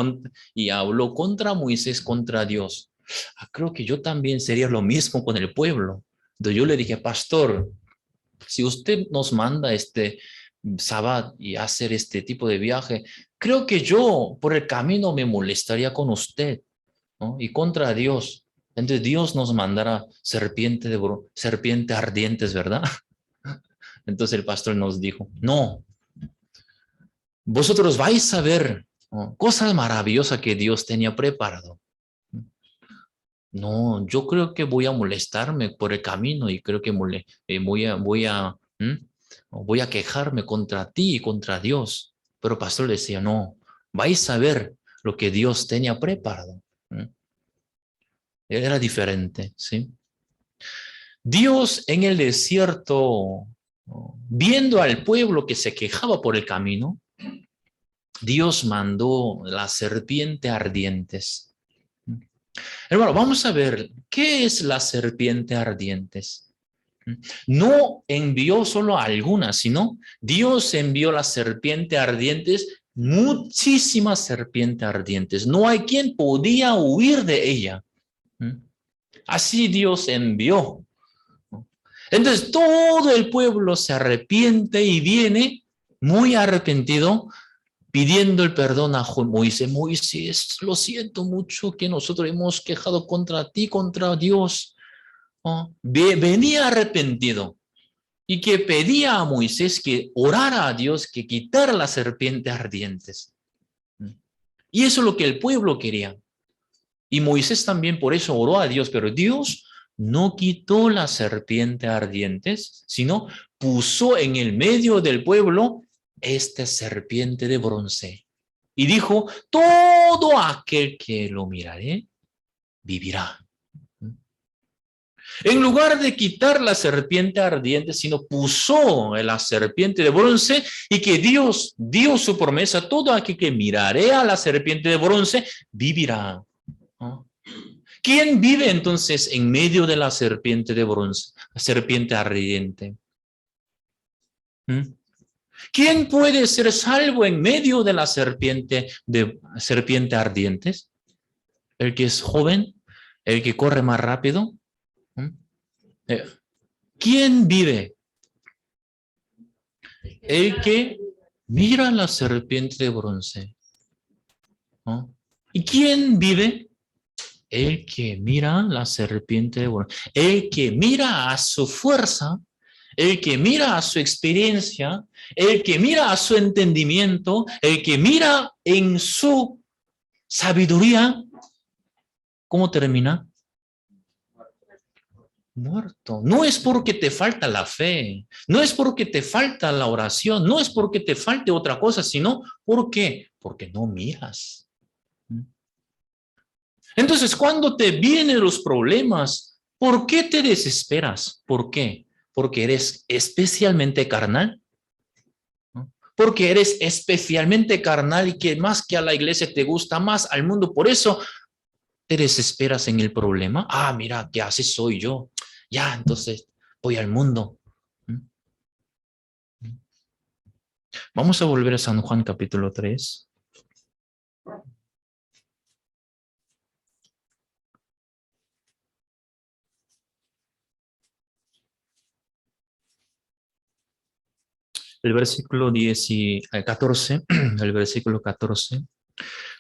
y habló contra Moisés, contra Dios. Creo que yo también sería lo mismo con el pueblo. Entonces yo le dije, pastor, si usted nos manda este Sabbat y hacer este tipo de viaje, creo que yo por el camino me molestaría con usted, ¿no?, y contra Dios. Entonces Dios nos mandará serpiente ardientes, ¿verdad? Entonces el pastor nos dijo, no, vosotros vais a ver, ¿no?, cosas maravillosas que Dios tenía preparado. No, yo creo que voy a molestarme por el camino y creo que voy a quejarme contra ti y contra Dios. Pero el pastor decía, no, vais a ver lo que Dios tenía preparado. Era diferente, ¿sí? Dios en el desierto viendo al pueblo que se quejaba por el camino, Dios mandó la serpiente ardientes. Hermano, vamos a ver, ¿qué es la serpiente ardientes? No envió solo algunas, sino Dios envió la serpiente ardientes, muchísimas serpientes ardientes. No hay quien podía huir de ella. Así Dios envió. Entonces todo el pueblo se arrepiente y viene muy arrepentido pidiendo el perdón a Moisés. Moisés, lo siento mucho que nosotros hemos quejado contra ti, contra Dios. Venía arrepentido y que pedía a Moisés que orara a Dios, que quitara las serpientes ardientes. Y eso es lo que el pueblo quería. Y Moisés también por eso oró a Dios, pero Dios no quitó las serpientes ardientes, sino puso en el medio del pueblo esta serpiente de bronce. Y dijo, todo aquel que lo mirare, vivirá. En lugar de quitar la serpiente ardiente, sino puso la serpiente de bronce y que Dios dio su promesa, todo aquel que mirare a la serpiente de bronce, vivirá. ¿Quién vive entonces en medio de la serpiente de bronce, la serpiente ardiente? ¿Quién puede ser salvo en medio de la serpiente ardientes? ¿El que es joven? ¿El que corre más rápido? ¿Quién vive? El que mira la serpiente de bronce. ¿Y quién vive? El que mira la serpiente de bronce. El que mira a su fuerza, el que mira a su experiencia, el que mira a su entendimiento, el que mira en su sabiduría. ¿Cómo termina? Muerto. No es porque te falta la fe, no es porque te falta la oración, no es porque te falte otra cosa, sino ¿por qué? Porque no miras. Entonces, cuando te vienen los problemas, ¿por qué te desesperas? ¿Por qué? Porque eres especialmente carnal. Porque eres especialmente carnal y que más que a la iglesia te gusta más al mundo. Por eso te desesperas en el problema. Mira, ¿qué así soy yo? Ya, entonces voy al mundo. Vamos a volver a San Juan capítulo 3. El versículo 14, el versículo 14.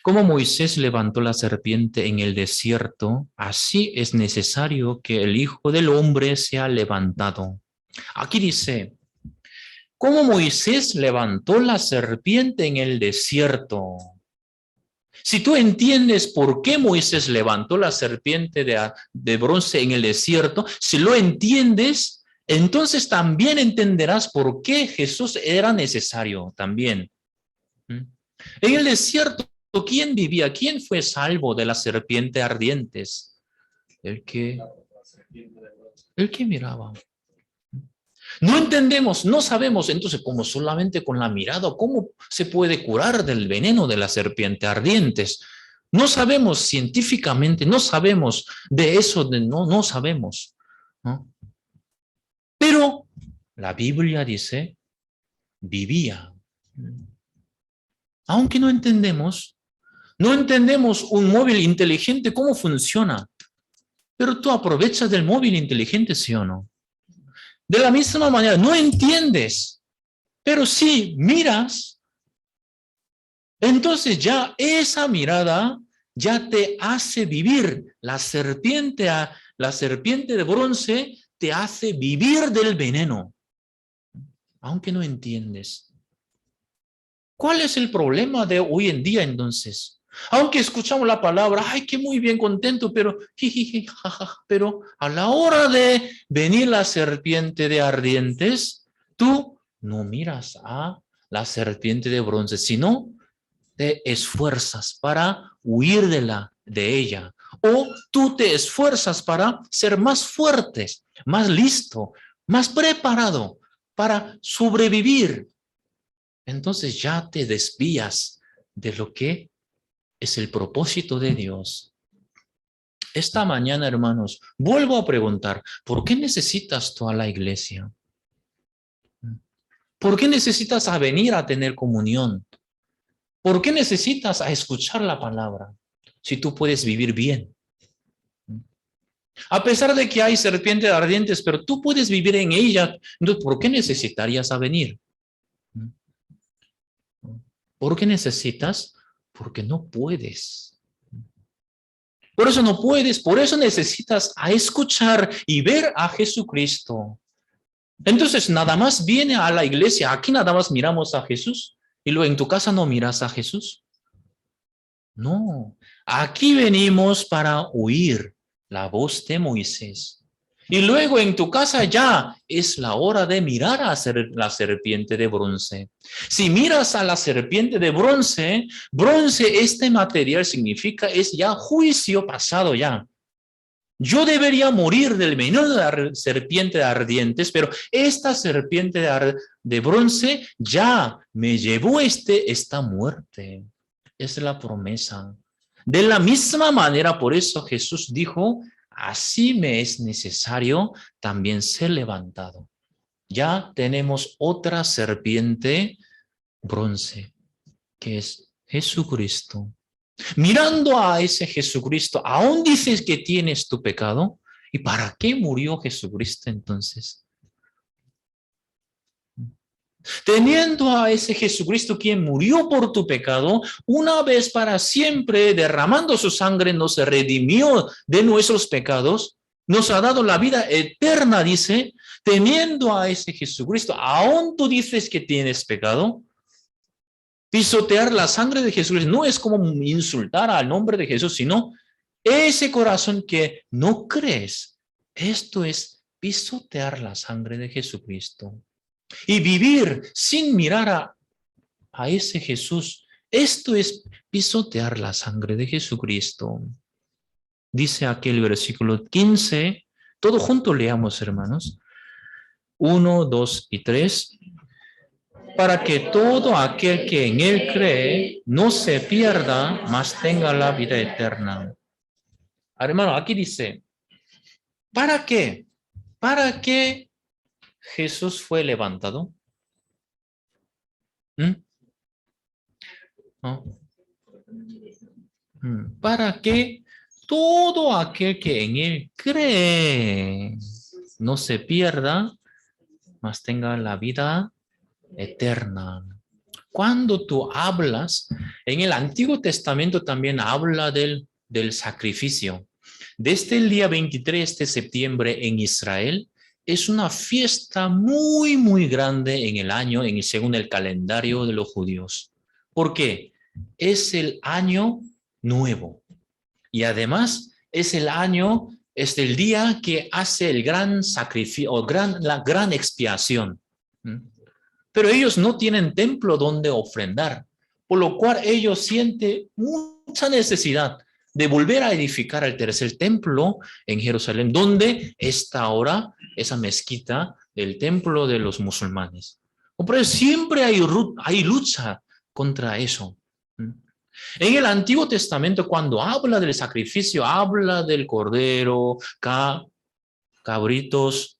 Como Moisés levantó la serpiente en el desierto, así es necesario que el Hijo del Hombre sea levantado. Aquí dice, como Moisés levantó la serpiente en el desierto. Si tú entiendes por qué Moisés levantó la serpiente de bronce en el desierto, si lo entiendes, entonces también entenderás por qué Jesús era necesario también. En el desierto, ¿quién vivía? ¿Quién fue salvo de la serpiente ardientes? El que miraba. No entendemos, no sabemos, entonces, como solamente con la mirada, ¿cómo se puede curar del veneno de la serpiente ardientes? No sabemos científicamente, no sabemos de eso, no sabemos, ¿no? Pero la Biblia dice, vivía. Aunque no entendemos un móvil inteligente, cómo funciona. Pero tú aprovechas del móvil inteligente, ¿sí o no? De la misma manera, no entiendes, pero si miras, entonces ya esa mirada ya te hace vivir. La serpiente de bronce te hace vivir del veneno, aunque no entiendes. ¿Cuál es el problema de hoy en día entonces? Aunque escuchamos la palabra, ay, que muy bien, contento, pero jijiji, jajaja, pero a la hora de venir la serpiente de ardientes, tú no miras a la serpiente de bronce, sino te esfuerzas para huir de ella. O tú te esfuerzas para ser más fuerte, más listo, más preparado para sobrevivir, entonces ya te desvías de lo que es el propósito de Dios. Esta mañana, hermanos, vuelvo a preguntar, ¿por qué necesitas tú a la iglesia? ¿Por qué necesitas a venir a tener comunión? ¿Por qué necesitas a escuchar la palabra si tú puedes vivir bien? A pesar de que hay serpientes ardientes, pero tú puedes vivir en ella, entonces ¿por qué necesitarías a venir? ¿Por qué necesitas? Porque no puedes. Por eso no puedes, por eso necesitas a escuchar y ver a Jesucristo. Entonces nada más viene a la iglesia, aquí nada más miramos a Jesús y luego en tu casa no miras a Jesús. No, aquí venimos para oír la voz de Moisés. Y luego en tu casa ya es la hora de mirar a la serpiente de bronce. Si miras a la serpiente de bronce, este material significa es ya juicio pasado ya. Yo debería morir del veneno de la serpiente de ardientes, pero esta serpiente de bronce ya me llevó esta muerte. Es la promesa. De la misma manera, por eso Jesús dijo, así me es necesario también ser levantado. Ya tenemos otra serpiente bronce, que es Jesucristo. Mirando a ese Jesucristo, ¿aún dices que tienes tu pecado? ¿Y para qué murió Jesucristo entonces? Teniendo a ese Jesucristo quien murió por tu pecado, una vez para siempre, derramando su sangre, nos redimió de nuestros pecados, nos ha dado la vida eterna, dice, teniendo a ese Jesucristo, ¿aún tú dices que tienes pecado? Pisotear la sangre de Jesús no es como insultar al nombre de Jesús, sino ese corazón que no crees. Esto es pisotear la sangre de Jesucristo. Y vivir sin mirar a ese Jesús. Esto es pisotear la sangre de Jesucristo. Dice aquel versículo 15. Todo junto leamos, hermanos. 1, 2 y 3. Para que todo aquel que en él cree no se pierda, mas tenga la vida eterna. Hermano, aquí dice, ¿para qué? ¿Para qué Jesús fue levantado? ¿No? Para que todo aquel que en él cree no se pierda, mas tenga la vida eterna. Cuando tú hablas, en el Antiguo Testamento también habla del sacrificio. Desde el día 23 de septiembre en Israel, es una fiesta muy, muy grande en el año, según el calendario de los judíos. ¿Por qué? Es el año nuevo. Y además es el año, es el día que hace el gran sacrificio, o la gran expiación. Pero ellos no tienen templo donde ofrendar, por lo cual ellos sienten mucha necesidad de volver a edificar el tercer templo en Jerusalén, donde está ahora esa mezquita del templo de los musulmanes. Pero siempre hay lucha contra eso. En el Antiguo Testamento, cuando habla del sacrificio, habla del cordero, cabritos.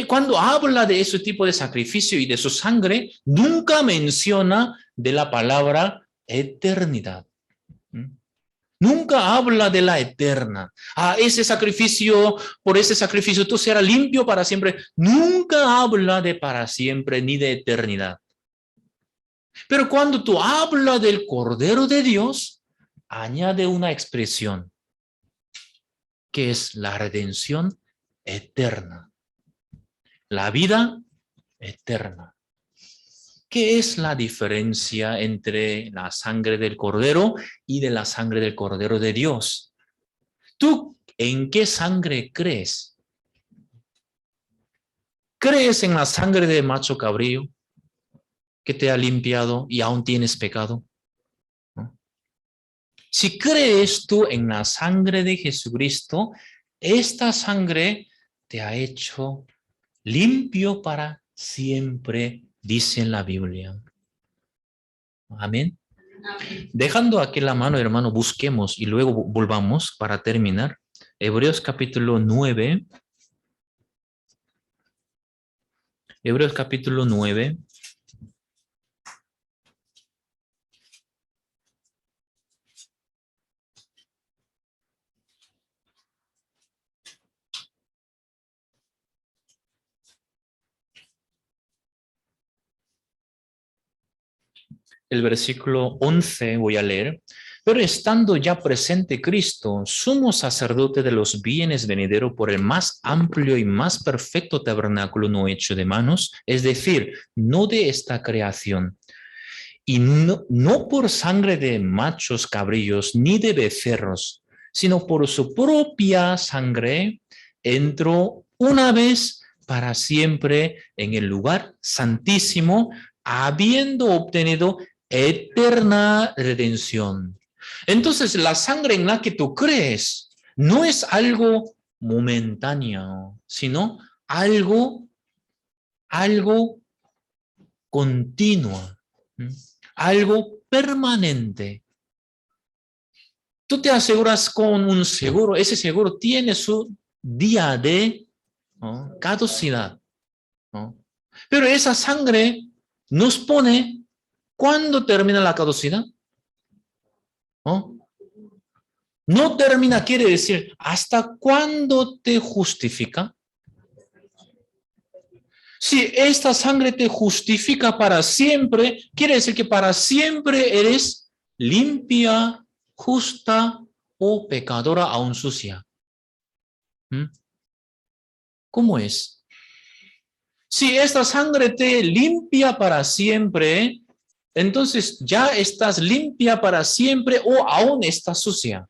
Cuando habla de ese tipo de sacrificio y de su sangre, nunca menciona de la palabra eternidad. Nunca habla de la eterna. Ese sacrificio, por ese sacrificio tú serás limpio para siempre. Nunca habla de para siempre ni de eternidad. Pero cuando tú hablas del Cordero de Dios, añade una expresión, que es la redención eterna. La vida eterna. ¿Qué es la diferencia entre la sangre del Cordero y de la sangre del Cordero de Dios? ¿Tú en qué sangre crees? ¿Crees en la sangre de macho cabrío que te ha limpiado y aún tienes pecado? ¿No? Si crees tú en la sangre de Jesucristo, esta sangre te ha hecho limpio para siempre, dice en la Biblia. Amén. Amén. Dejando aquí la mano, hermano, busquemos y luego volvamos para terminar. Hebreos capítulo 9. Hebreos capítulo 9. El versículo 11 voy a leer. Pero estando ya presente Cristo, sumo sacerdote de los bienes venidero por el más amplio y más perfecto tabernáculo no hecho de manos, es decir, no de esta creación, y no por sangre de machos cabrillos ni de becerros, sino por su propia sangre, entró una vez para siempre en el lugar santísimo, habiendo obtenido eterna redención. Entonces, la sangre en la que tú crees no es algo momentáneo, sino algo continuo, algo permanente. Tú te aseguras con un seguro, ese seguro tiene su día de caducidad, ¿no? Pero esa sangre nos pone, ¿cuándo termina la caducidad? ¿No? No termina, quiere decir, ¿hasta cuándo te justifica? Si esta sangre te justifica para siempre, quiere decir que para siempre eres limpia, justa o pecadora aún sucia. ¿Cómo es? Si esta sangre te limpia para siempre, entonces ya estás limpia para siempre o aún estás sucia.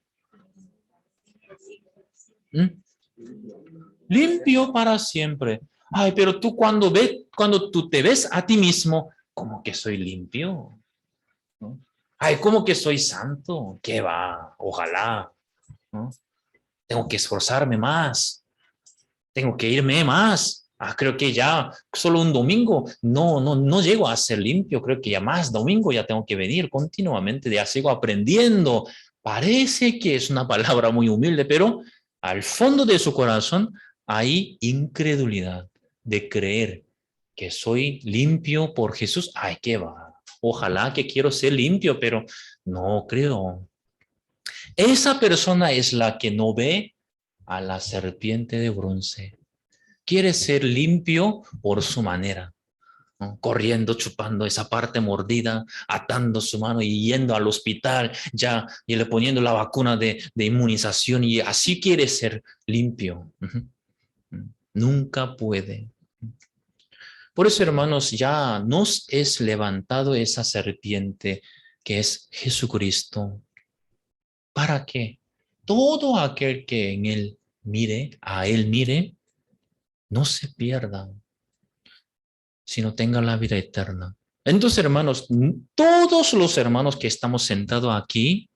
Limpio para siempre. Ay, pero tú cuando tú te ves a ti mismo, ¿cómo que soy limpio? ¿No? Ay, ¿cómo que soy santo? ¿Qué va? Ojalá. ¿No? Tengo que esforzarme más. Tengo que irme más. Creo que ya solo un domingo no llego a ser limpio. Creo que ya más domingo ya tengo que venir continuamente. Ya sigo aprendiendo. Parece que es una palabra muy humilde, pero al fondo de su corazón hay incredulidad de creer que soy limpio por Jesús. Ay, qué va. Ojalá que quiero ser limpio, pero no creo. Esa persona es la que no ve a la serpiente de bronce. Quiere ser limpio por su manera, ¿no? Corriendo, chupando esa parte mordida, atando su mano y yendo al hospital, ya y le poniendo la vacuna de inmunización, y así quiere ser limpio. Nunca puede. Por eso, hermanos, ya nos es levantado esa serpiente que es Jesucristo. ¿Para qué? Todo aquel que en él mire, a él mire, no se pierda, sino tenga la vida eterna. Entonces, hermanos, todos los hermanos que estamos sentados aquí,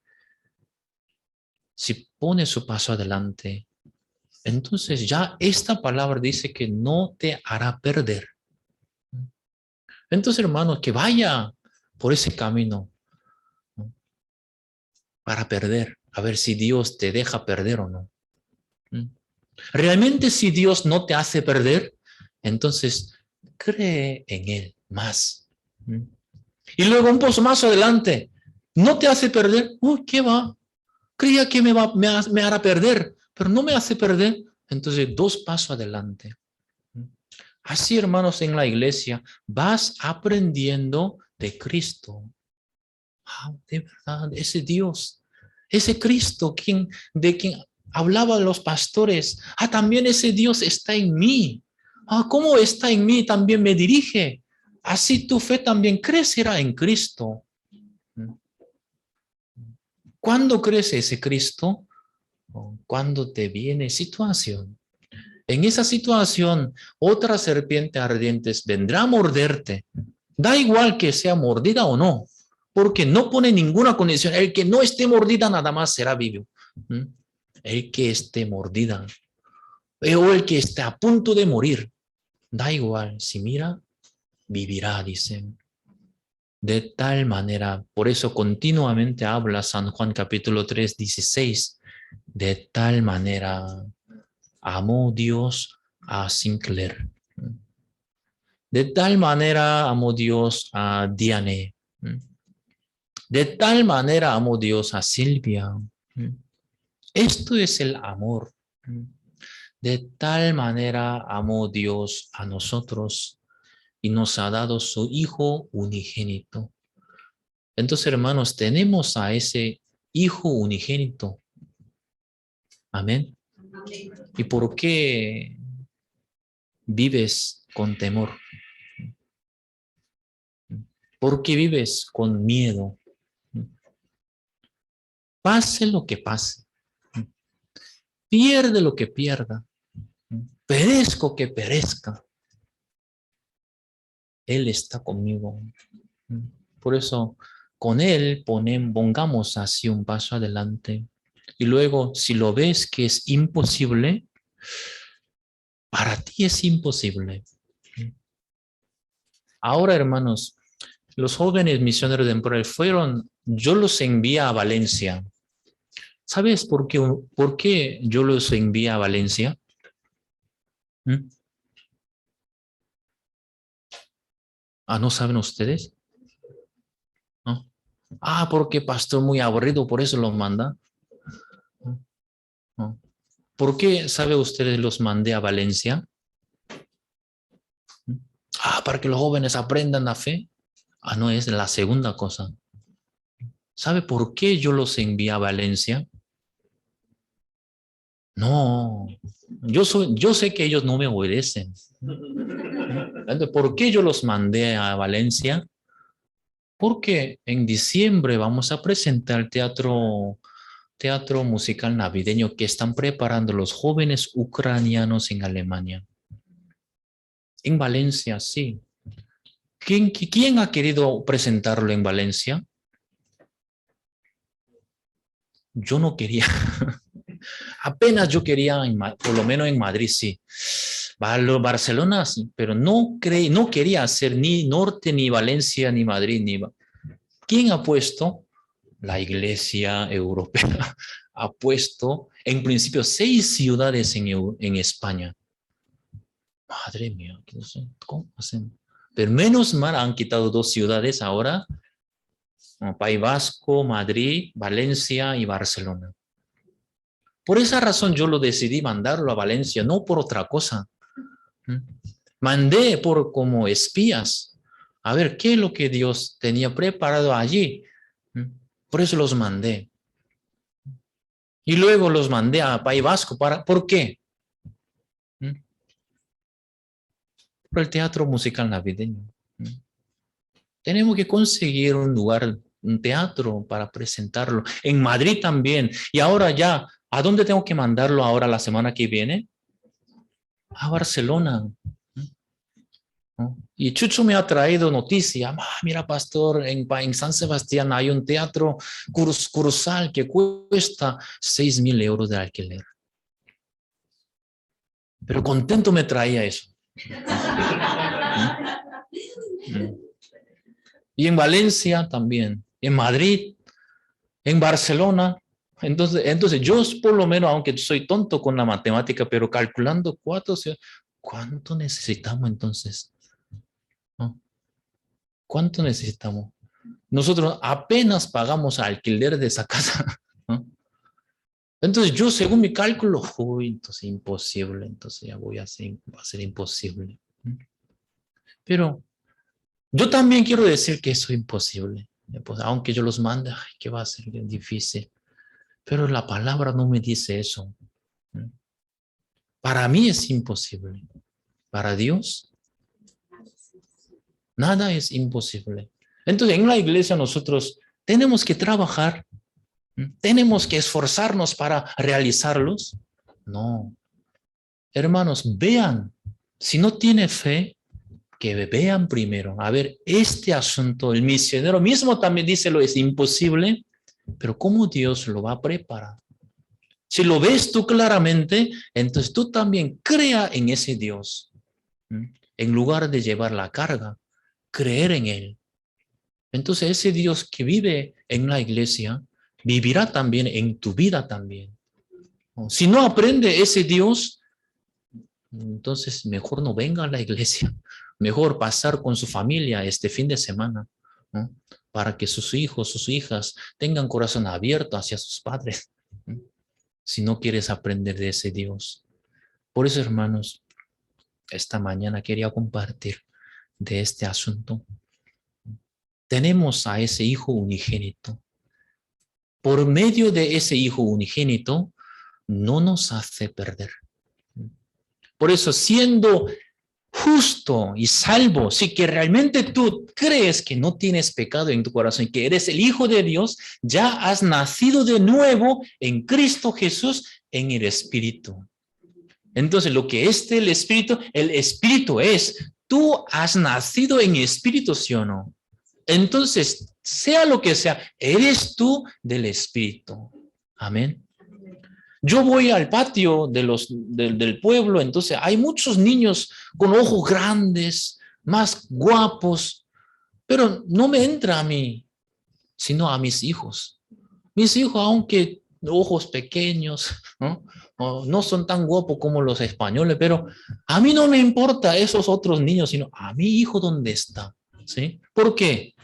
si pone su paso adelante, entonces ya esta palabra dice que no te hará perder. Entonces, hermanos, que vaya por ese camino, ¿no? Para perder, a ver si Dios te deja perder o no. Realmente, si Dios no te hace perder, entonces cree en Él más. Y luego un poco más adelante, no te hace perder. Uy, ¿qué va? Creía que me hará perder, pero no me hace perder. Entonces, 2 pasos adelante. Así, hermanos, en la iglesia vas aprendiendo de Cristo. De verdad, ese Dios, ese Cristo de quien hablaban los pastores. También ese Dios está en mí. ¿Cómo está en mí? También me dirige. Así tu fe también crecerá en Cristo. ¿Cuándo crece ese Cristo? Cuando te viene situación. En esa situación, otra serpiente ardiente vendrá a morderte. Da igual que sea mordida o no, porque no pone ninguna condición. El que no esté mordida nada más será vivo. El que esté mordida, o el que esté a punto de morir, Da igual, si mira, vivirá, dicen. De tal manera, por eso continuamente habla San Juan capítulo 3, 16. De tal manera amó Dios a Sinclair. De tal manera amó Dios a Diane. De tal manera amó Dios a Silvia. Esto es el amor. De tal manera amó Dios a nosotros y nos ha dado su Hijo unigénito. Entonces, hermanos, tenemos a ese Hijo unigénito. Amén. ¿Y por qué vives con temor? ¿Por qué vives con miedo? Pase lo que pase. Pierde lo que pierda. Perezco que perezca. Él está conmigo. Por eso, con Él pongamos así un paso adelante. Y luego, si lo ves que es imposible, para ti es imposible. Ahora, hermanos, los jóvenes misioneros de Emporio fueron, yo los envié a Valencia. ¿Sabes por qué yo los envié a Valencia? ¿No saben ustedes? ¿No? Porque pastor muy aburrido, por eso los manda. ¿No? ¿Por qué, sabe ustedes, los mandé a Valencia? Para que los jóvenes aprendan la fe. No, es la segunda cosa. ¿Sabe por qué yo los envié a Valencia? No, yo sé que ellos no me obedecen. Entonces, ¿por qué yo los mandé a Valencia? Porque en diciembre vamos a presentar teatro musical navideño que están preparando los jóvenes ucranianos en Alemania. En Valencia, sí. ¿Quién ha querido presentarlo en Valencia? Yo no quería. Apenas yo quería, por lo menos en Madrid, sí. Barcelona, sí, pero no quería hacer ni Norte, ni Valencia, ni Madrid. ¿Quién ha puesto? La Iglesia Europea ha puesto, en principio, 6 ciudades en España. Madre mía, ¿cómo hacen? Pero menos mal han quitado 2 ciudades ahora, País Vasco, Madrid, Valencia y Barcelona. Por esa razón yo lo decidí mandarlo a Valencia, no por otra cosa. Mandé como espías a ver qué es lo que Dios tenía preparado allí. Por eso los mandé. Y luego los mandé a País Vasco. ¿Por qué? Por el teatro musical navideño. Tenemos que conseguir un lugar, un teatro para presentarlo. En Madrid también. Y ahora ya, ¿a dónde tengo que mandarlo ahora la semana que viene? A Barcelona. Y Chucho me ha traído noticia. Mira, pastor, en San Sebastián hay un teatro cursal que cuesta 6.000 euros de alquiler. Pero contento me traía eso. Y en Valencia también, en Madrid, en Barcelona. Entonces yo por lo menos, aunque soy tonto con la matemática, pero calculando ¿cuánto necesitamos entonces? ¿Cuánto necesitamos? Nosotros apenas pagamos alquiler de esa casa. Entonces yo, según mi cálculo, entonces imposible, entonces ya va a ser imposible. Pero yo también quiero decir que eso es imposible. Pues, aunque yo los mande, que va a ser difícil. Pero la palabra no me dice eso. Para mí es imposible. Para Dios, nada es imposible. Entonces, en la iglesia nosotros tenemos que trabajar. ¿Tenemos que esforzarnos para realizarlos? No. Hermanos, vean. Si no tiene fe, que vean primero. A ver, este asunto, el misionero mismo también dice lo es imposible, pero ¿cómo Dios lo va a preparar? Si lo ves tú claramente, entonces tú también crea en ese Dios. en lugar de llevar la carga, creer en Él. Entonces ese Dios que vive en la iglesia, vivirá también en tu vida también. Si no aprende ese Dios, entonces mejor no venga a la iglesia. Mejor pasar con su familia este fin de semana, ¿no? Para que sus hijos, sus hijas tengan corazón abierto hacia sus padres, ¿no? Si no quieres aprender de ese Dios. Por eso, hermanos, esta mañana quería compartir de este asunto. Tenemos a ese Hijo unigénito. Por medio de ese Hijo unigénito, no nos hace perder. Por eso, siendo justo y salvo, si que realmente tú crees que no tienes pecado en tu corazón, que eres el Hijo de Dios, ya has nacido de nuevo en Cristo Jesús, en el Espíritu. Entonces, lo que es el Espíritu es, tú has nacido en Espíritu, ¿sí o no? Entonces, sea lo que sea, eres tú del Espíritu. Amén. Yo voy al patio del pueblo, entonces hay muchos niños con ojos grandes, más guapos, pero no me entra a mí, sino a mis hijos. Mis hijos, aunque ojos pequeños, ¿no? No son tan guapos como los españoles, pero a mí no me importa esos otros niños, sino a mi hijo dónde está. ¿Sí? ¿Por qué?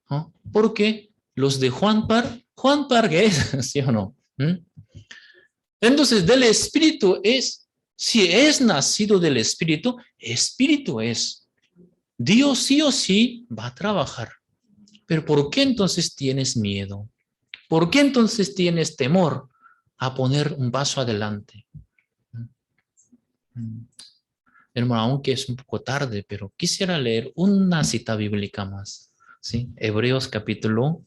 ¿No? Porque los de Juan Par, ¿qué es? ¿Sí o no? Entonces, del Espíritu es, si es nacido del Espíritu, Espíritu es. Dios sí o sí va a trabajar. Pero ¿por qué entonces tienes miedo? ¿Por qué entonces tienes temor a poner un paso adelante? Hermano, aunque es un poco tarde, pero quisiera leer una cita bíblica más. ¿Sí? Hebreos capítulo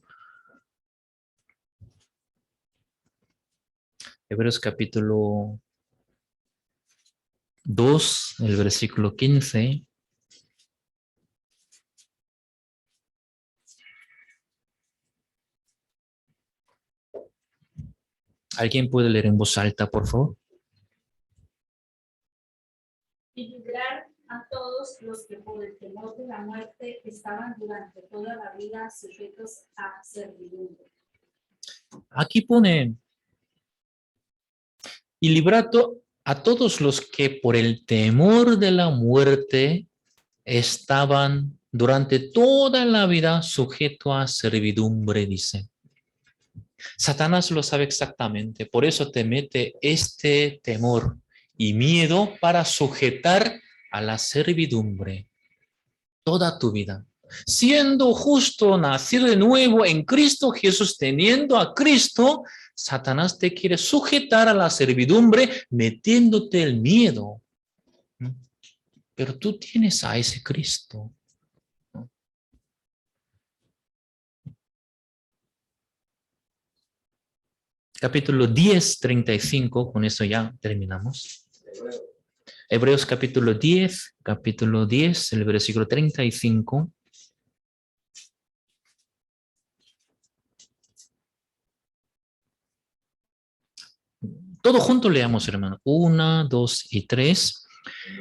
2, el versículo 15. ¿Alguien puede leer en voz alta, por favor? Y librar a todos los que por el temor de la muerte estaban durante toda la vida sujetos a servidumbre. Aquí pone, y librar a todos los que por el temor de la muerte estaban durante toda la vida sujetos a servidumbre, dice. Satanás lo sabe exactamente, por eso te mete este temor y miedo para sujetar a la servidumbre toda tu vida. Siendo justo, nacido de nuevo en Cristo Jesús, teniendo a Cristo, Satanás te quiere sujetar a la servidumbre metiéndote el miedo. Pero tú tienes a ese Cristo. Capítulo 10, 35, con eso ya terminamos. Hebreos capítulo 10, el versículo 35. Todo junto leamos, hermano. 1, 2 y 3.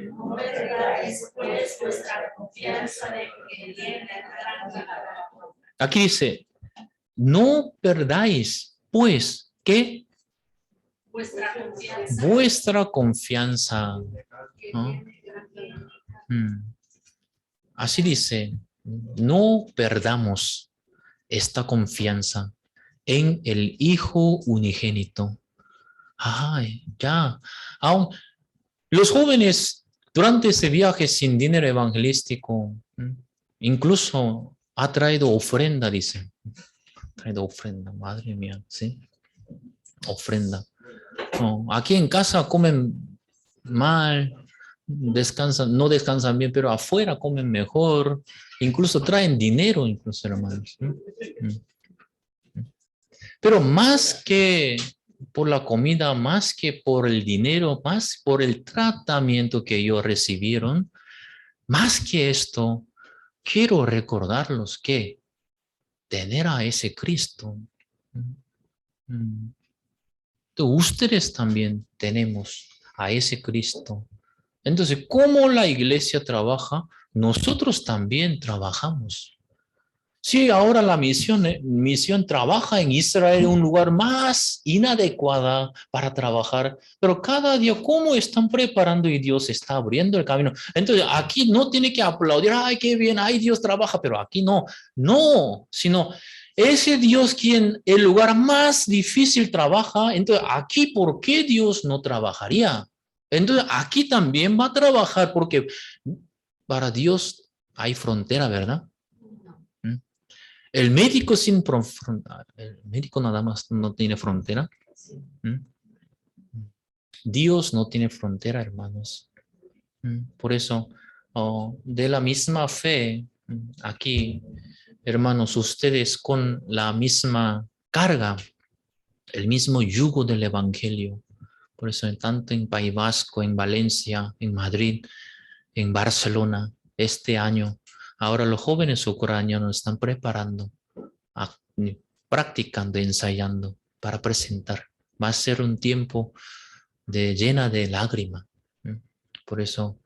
No perdáis pues vuestra confianza de que viene la Aquí dice, no perdáis, pues, ¿qué? Vuestra confianza. ¿No? Así dice, no perdamos esta confianza en el Hijo unigénito. Ay, ya. Aún los jóvenes durante ese viaje sin dinero evangelístico, incluso ha traído ofrenda, dice. Ha traído ofrenda, madre mía, ¿sí? Ofrenda. No, aquí en casa comen mal, no descansan bien, pero afuera comen mejor, incluso traen dinero, incluso, hermanos. Pero más que por la comida, más que por el dinero, más por el tratamiento que ellos recibieron, más que esto, quiero recordarlos que tener a ese Cristo, ustedes también tenemos a ese Cristo Entonces, ¿cómo la iglesia trabaja? Nosotros también trabajamos. Sí, ahora la misión trabaja en Israel, un lugar más inadecuado para trabajar, pero cada día, ¿cómo están preparando y Dios está abriendo el camino? Entonces, aquí no tiene que aplaudir, ay, qué bien, ay, Dios trabaja, pero aquí no, sino ese Dios quien el lugar más difícil trabaja, entonces aquí, ¿por qué Dios no trabajaría? Entonces, aquí también va a trabajar porque para Dios hay frontera, ¿verdad? ¿Mm? El médico el médico nada más no tiene frontera. ¿Mm? Dios no tiene frontera, hermanos. Por eso, de la misma fe, aquí, hermanos, ustedes con la misma carga, el mismo yugo del Evangelio. Por eso, tanto en País Vasco, en Valencia, en Madrid, en Barcelona, este año, ahora los jóvenes ucranianos están preparando, a- practicando, ensayando para presentar. Va a ser un tiempo llena de lágrimas. Por eso,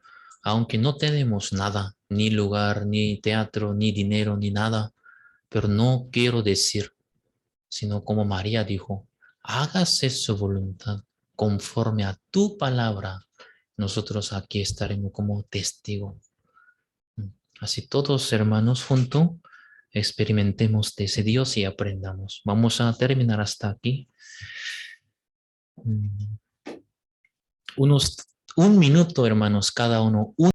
aunque no tenemos nada, ni lugar, ni teatro, ni dinero, ni nada, pero no quiero decir, sino como María dijo, hágase su voluntad conforme a tu palabra. Nosotros aquí estaremos como testigos. Así todos, hermanos, juntos, experimentemos de ese Dios y aprendamos. Vamos a terminar hasta aquí. Unos 1 minuto, hermanos, cada uno.